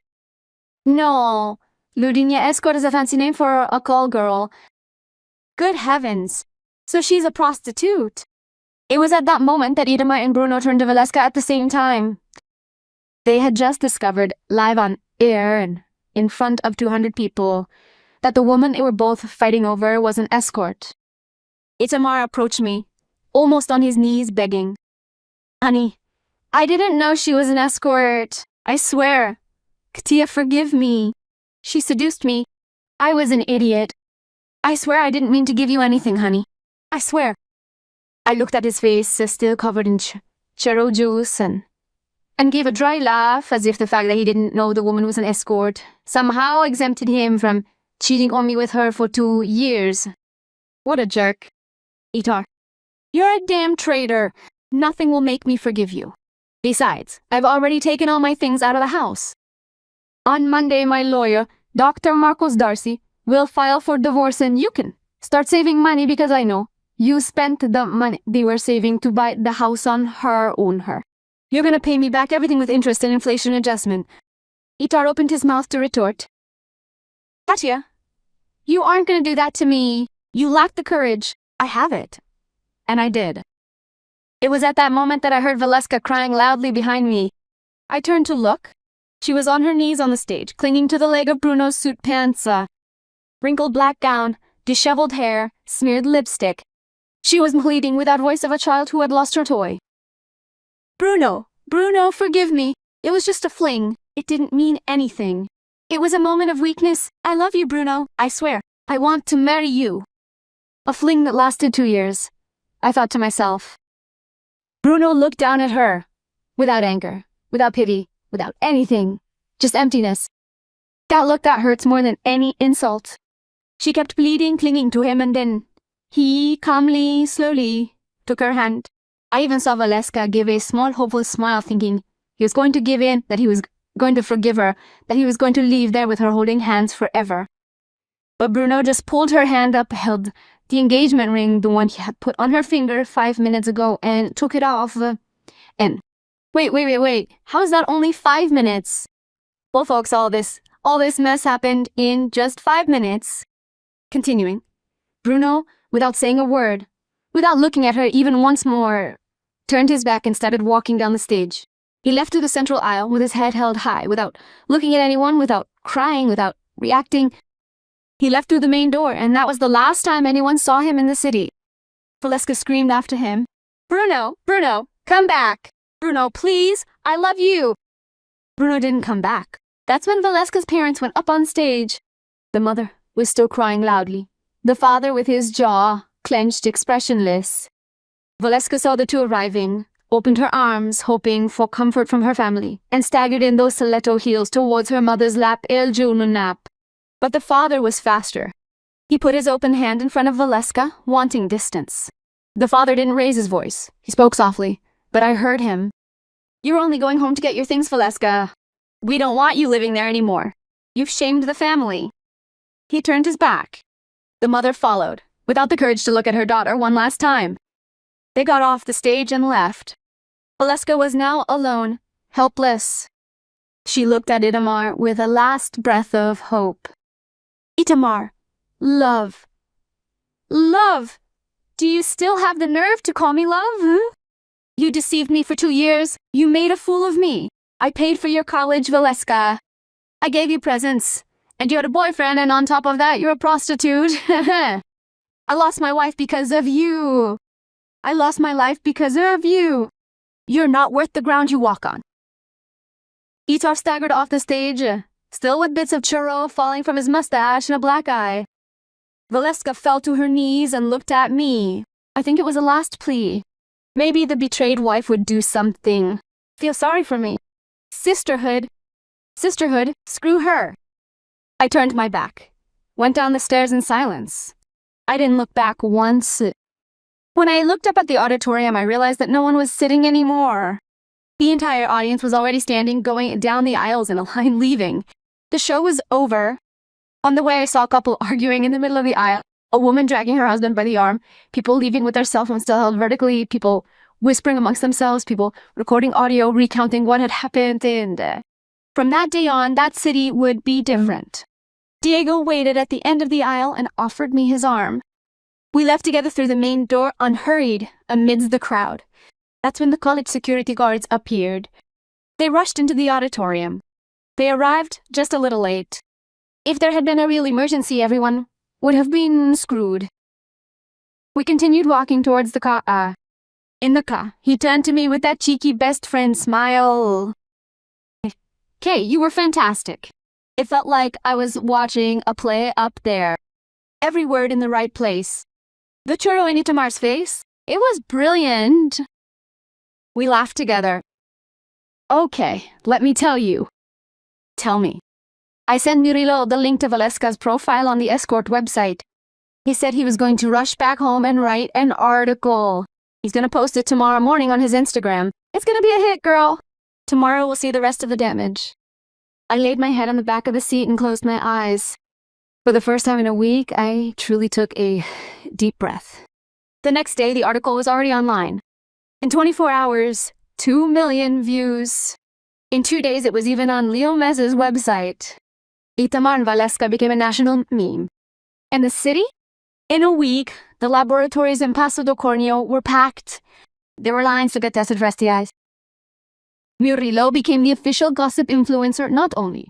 Speaker 1: No, Ludinia escort is a fancy name for a call girl. Good heavens. So she's a prostitute. It was at that moment that Itamar and Bruno turned to Valeska at the same time. They had just discovered, live on air and in front of 200 people, that the woman they were both fighting over was an escort. Itamar approached me, almost on his knees begging. Honey, I didn't know she was an escort. I swear. Katia, forgive me. She seduced me. I was an idiot. I swear I didn't mean to give you anything, honey. I swear. I looked at his face, still covered in churro juice, and gave a dry laugh, as if the fact that he didn't know the woman was an escort somehow exempted him from cheating on me with her for 2 years. What a jerk. Itar, you're a damn traitor. Nothing will make me forgive you. Besides, I've already taken all my things out of the house. On Monday, my lawyer, Dr. Marcos Darcy, will file for divorce and you can start saving money because I know you spent the money they were saving to buy the house on her own her. You're gonna pay me back everything with interest and inflation adjustment. Itar opened his mouth to retort. Katia, you aren't gonna do that to me. You lack the courage. I have it. And I did. It was at that moment that I heard Valeska crying loudly behind me. I turned to look. She was on her knees on the stage, clinging to the leg of Bruno's suit pants. Wrinkled black gown, disheveled hair, smeared lipstick. She was pleading with that voice of a child who had lost her toy. Bruno, forgive me. It was just a fling. It didn't mean anything. It was a moment of weakness. I love you, Bruno. I swear. I want to marry you. A fling that lasted 2 years. I thought to myself. Bruno looked down at her. Without anger, without pity, without anything. Just emptiness. That look that hurts more than any insult. She kept pleading, clinging to him, and then he calmly, slowly took her hand. I even saw Valeska give a small, hopeful smile, thinking he was going to give in, that he was going to forgive her, that he was going to leave there with her holding hands forever. But Bruno just pulled her hand up, held the engagement ring, the one he had put on her finger 5 minutes ago, and took it off. And wait. How is that only 5 minutes? Well, folks, all this mess happened in just 5 minutes. Continuing, Bruno, without saying a word, without looking at her even once more, turned his back and started walking down the stage. He left to the central aisle with his head held high, without looking at anyone, without crying, without reacting. He left through the main door, and that was the last time anyone saw him in the city. Valeska screamed after him, Bruno, come back. Bruno, please, I love you. Bruno didn't come back. That's when Valeska's parents went up on stage. The mother was still crying loudly. The father with his jaw clenched, expressionless. Valeska saw the two arriving, opened her arms, hoping for comfort from her family, and staggered in those stiletto heels towards her mother's lap, El Juno nap. But the father was faster. He put his open hand in front of Valeska, wanting distance. The father didn't raise his voice. He spoke softly, but I heard him. You're only going home to get your things, Valeska. We don't want you living there anymore. You've shamed the family. He turned his back. The mother followed, without the courage to look at her daughter one last time. They got off the stage and left. Valeska was now alone, helpless. She looked at Itamar with a last breath of hope. Itamar, love. Love! Do you still have the nerve to call me love, huh? You deceived me for 2 years. You made a fool of me. I paid for your college, Valeska. I gave you presents. And you had a boyfriend, and on top of that, you're a prostitute. I lost my wife because of you. I lost my life because of you. You're not worth the ground you walk on. Itar staggered off the stage, still with bits of churro falling from his mustache and a black eye. Valeska fell to her knees and looked at me. I think it was a last plea. Maybe the betrayed wife would do something. Feel sorry for me. Sisterhood, screw her. I turned my back, went down the stairs in silence. I didn't look back once. When I looked up at the auditorium, I realized that no one was sitting anymore. The entire audience was already standing, going down the aisles in a line, leaving. The show was over. On the way, I saw a couple arguing in the middle of the aisle, a woman dragging her husband by the arm, people leaving with their cell phones still held vertically, people whispering amongst themselves, people recording audio, recounting what had happened, and from that day on, that city would be different. Diego waited at the end of the aisle and offered me his arm. We left together through the main door, unhurried, amidst the crowd. That's when the college security guards appeared. They rushed into the auditorium. They arrived just a little late. If there had been a real emergency, everyone would have been screwed. We continued walking towards the car. In the car, he turned to me with that cheeky best friend smile. Kay, you were fantastic. It felt like I was watching a play up there. Every word in the right place. The churro in Itamar's face, it was brilliant. We laughed together. Okay, let me tell you. Tell me. I sent Marido the link to Valeska's profile on the escort website. He said he was going to rush back home and write an article. He's gonna post it tomorrow morning on his Instagram. It's gonna be a hit, girl. Tomorrow we'll see the rest of the damage. I laid my head on the back of the seat and closed my eyes. For the first time in a week, I truly took a deep breath. The next day, the article was already online. In 24 hours, 2 million views. In 2 days, it was even on Leo Mez's website. Itamar and Valeska became a national meme. And the city? In a week, the laboratories in Paso do Corneo were packed. There were lines to get tested for STIs. Marido became the official gossip influencer not only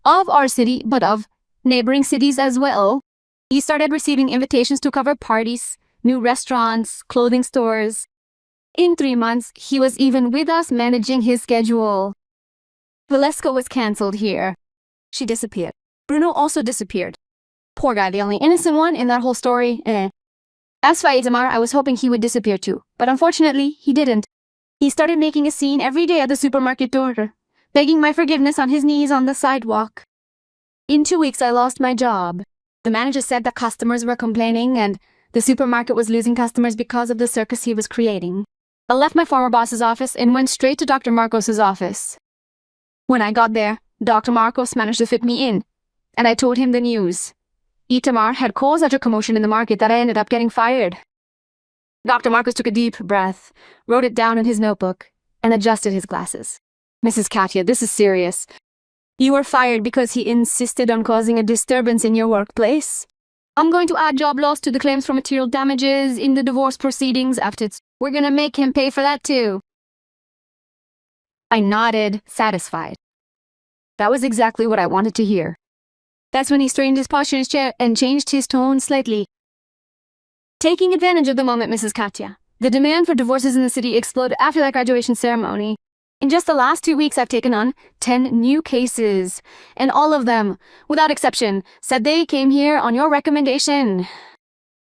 Speaker 1: of our city, but of neighboring cities as well. He started receiving invitations to cover parties, new restaurants, clothing stores. In 3 months, he was even with us managing his schedule. Valeska was cancelled here. She disappeared. Bruno also disappeared. Poor guy, the only innocent one in that whole story. As for Itamar, I was hoping he would disappear too, but unfortunately, he didn't. He started making a scene every day at the supermarket door, begging my forgiveness on his knees on the sidewalk. In 2 weeks, I lost my job. The manager said that customers were complaining and the supermarket was losing customers because of the circus he was creating. I left my former boss's office and went straight to Dr. Marcos's office. When I got there, Dr. Marcos managed to fit me in, and I told him the news. Itamar had caused such a commotion in the market that I ended up getting fired. Dr. Marcos took a deep breath, wrote it down in his notebook, and adjusted his glasses. Mrs. Katya, this is serious. You were fired because he insisted on causing a disturbance in your workplace. I'm going to add job loss to the claims for material damages in the divorce proceedings afterwards. We're gonna make him pay for that too. I nodded, satisfied. That was exactly what I wanted to hear. That's when he straightened his posture in his chair and changed his tone slightly. Taking advantage of the moment, Mrs. Katya, the demand for divorces in the city exploded after that graduation ceremony. In just the last 2 weeks, I've taken on 10 new cases, and all of them, without exception, said they came here on your recommendation.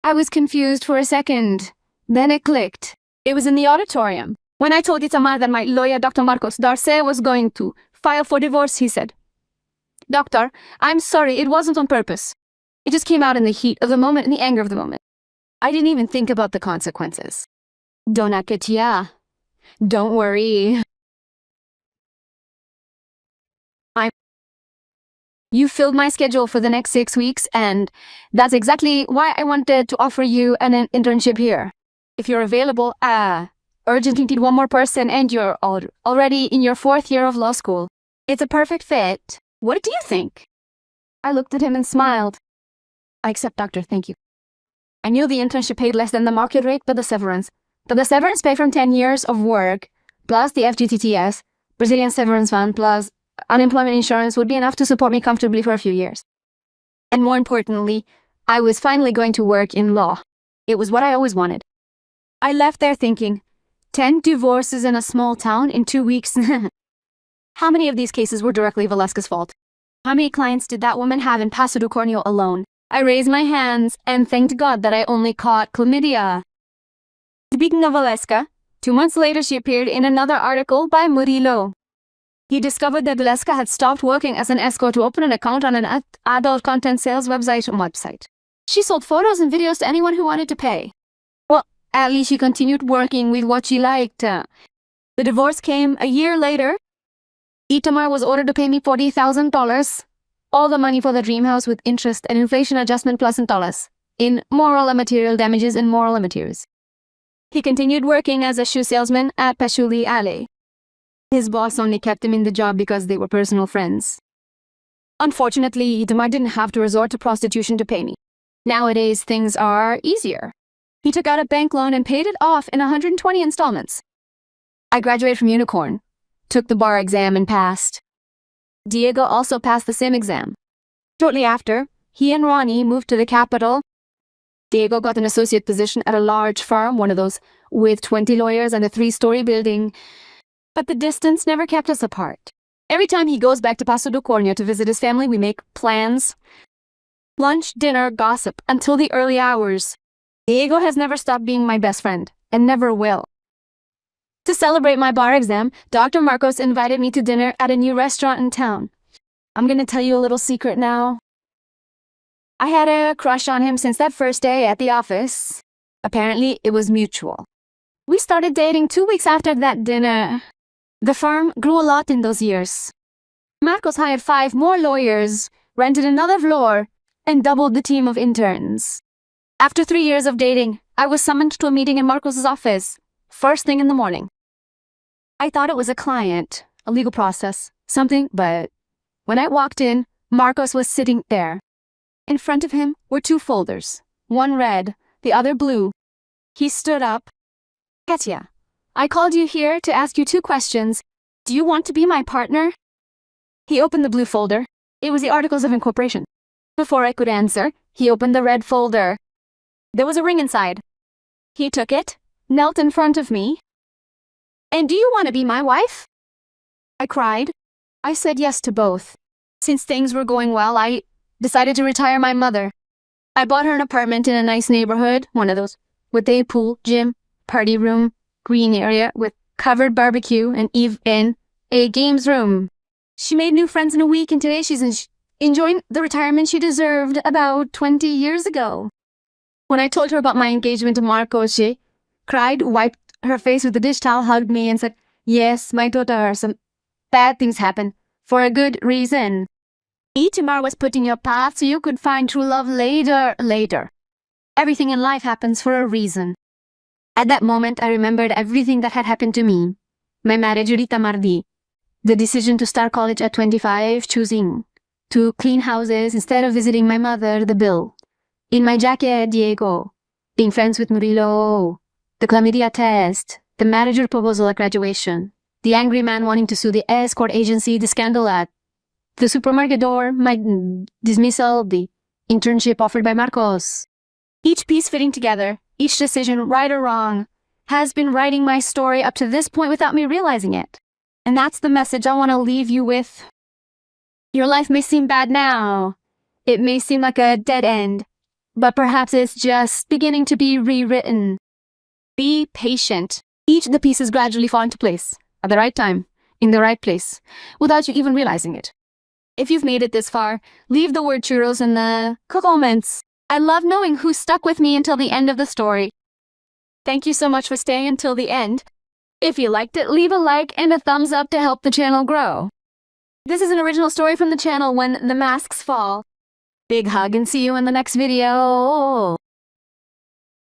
Speaker 1: I was confused for a second. Then it clicked. It was in the auditorium. When I told Itamar that my lawyer, Dr. Marcos Darce, was going to file for divorce, he said, Doctor, I'm sorry, it wasn't on purpose. It just came out in the heat of the moment, in the anger of the moment. I didn't even think about the consequences. Dona Katia, don't worry. You filled my schedule for the next 6 weeks, and that's exactly why I wanted to offer you an internship here. If you're available, urgently need one more person, and you're already in your 4th year of law school. It's a perfect fit. What do you think? I looked at him and smiled. I accept, doctor, thank you. I knew the internship paid less than the market rate, but the severance pay from 10 years of work, plus the FGTTS, Brazilian severance fund, plus unemployment insurance would be enough to support me comfortably for a few years. And more importantly, I was finally going to work in law. It was what I always wanted. I left there thinking, 10 divorces in a small town in 2 weeks. How many of these cases were directly Velasquez's fault? How many clients did that woman have in Paso de Corneo alone? I raised my hands and thanked God that I only caught chlamydia. Speaking of Velasquez, 2 months later she appeared in another article by Marido. He discovered that Velasquez had stopped working as an escort to open an account on an adult content sales website. She sold photos and videos to anyone who wanted to pay. Well, at least she continued working with what she liked. The divorce came a year later. Itamar was ordered to pay me $40,000, all the money for the dream house with interest and inflation adjustment plus in dollars, in moral and material damages and moral and materials. He continued working as a shoe salesman at Pachuli Alley. His boss only kept him in the job because they were personal friends. Unfortunately, Itamar didn't have to resort to prostitution to pay me. Nowadays, things are easier. He took out a bank loan and paid it off in 120 installments. I graduated from Unicorn, took the bar exam and passed. Diego also passed the same exam. Shortly after, he and Ronnie moved to the capital. Diego got an associate position at a large firm, one of those with 20 lawyers and a 3-story building. But the distance never kept us apart. Every time he goes back to Paso de Corneo to visit his family, we make plans. Lunch, dinner, gossip, until the early hours. Diego has never stopped being my best friend, and never will. To celebrate my bar exam, Dr. Marcos invited me to dinner at a new restaurant in town. I'm gonna tell you a little secret now. I had a crush on him since that first day at the office. Apparently, it was mutual. We started dating 2 weeks after that dinner. The firm grew a lot in those years. Marcos hired 5 more lawyers, rented another floor, and doubled the team of interns. After 3 years of dating, I was summoned to a meeting in Marcos's office, first thing in the morning. I thought it was a client, a legal process, something, but when I walked in, Marcos was sitting there. In front of him were 2 folders, one red, the other blue. He stood up. Katia, I called you here to ask you 2 questions. Do you want to be my partner? He opened the blue folder. It was the Articles of Incorporation. Before I could answer, he opened the red folder. There was a ring inside. He took it, knelt in front of me. And do you want to be my wife? I cried. I said yes to both. Since things were going well, I decided to retire my mother. I bought her an apartment in a nice neighborhood, one of those, with a pool, gym, party room, green area with covered barbecue, and even a games room. She made new friends in a week, and today she's enjoying the retirement she deserved about 20 years ago. When I told her about my engagement to Marco, she cried, wiped her face with the dish towel, hugged me, and said, "Yes, my daughter, some bad things happen for a good reason. Tomorrow was put in your path so you could find true love later. Everything in life happens for a reason." At that moment, I remembered everything that had happened to me. My marriage with Mardi, the decision to start college at 25, choosing to clean houses instead of visiting my mother, the bill in my jacket, Diego, being friends with Marido, the chlamydia test, the marriage proposal at graduation, the angry man wanting to sue the escort agency, the scandal at the supermarket door, my dismissal, the internship offered by Marcos. Each piece fitting together, each decision, right or wrong, has been writing my story up to this point without me realizing it. And that's the message I want to leave you with. Your life may seem bad now. It may seem like a dead end, but perhaps it's just beginning to be rewritten. Be patient. Each of the pieces gradually fall into place, at the right time, in the right place, without you even realizing it. If you've made it this far, leave the word churros in the comments. I love knowing who stuck with me until the end of the story. Thank you so much for staying until the end. If you liked it, leave a like and a thumbs up to help the channel grow. This is an original story from the channel When the Masks Fall. Big hug and see you in the next video.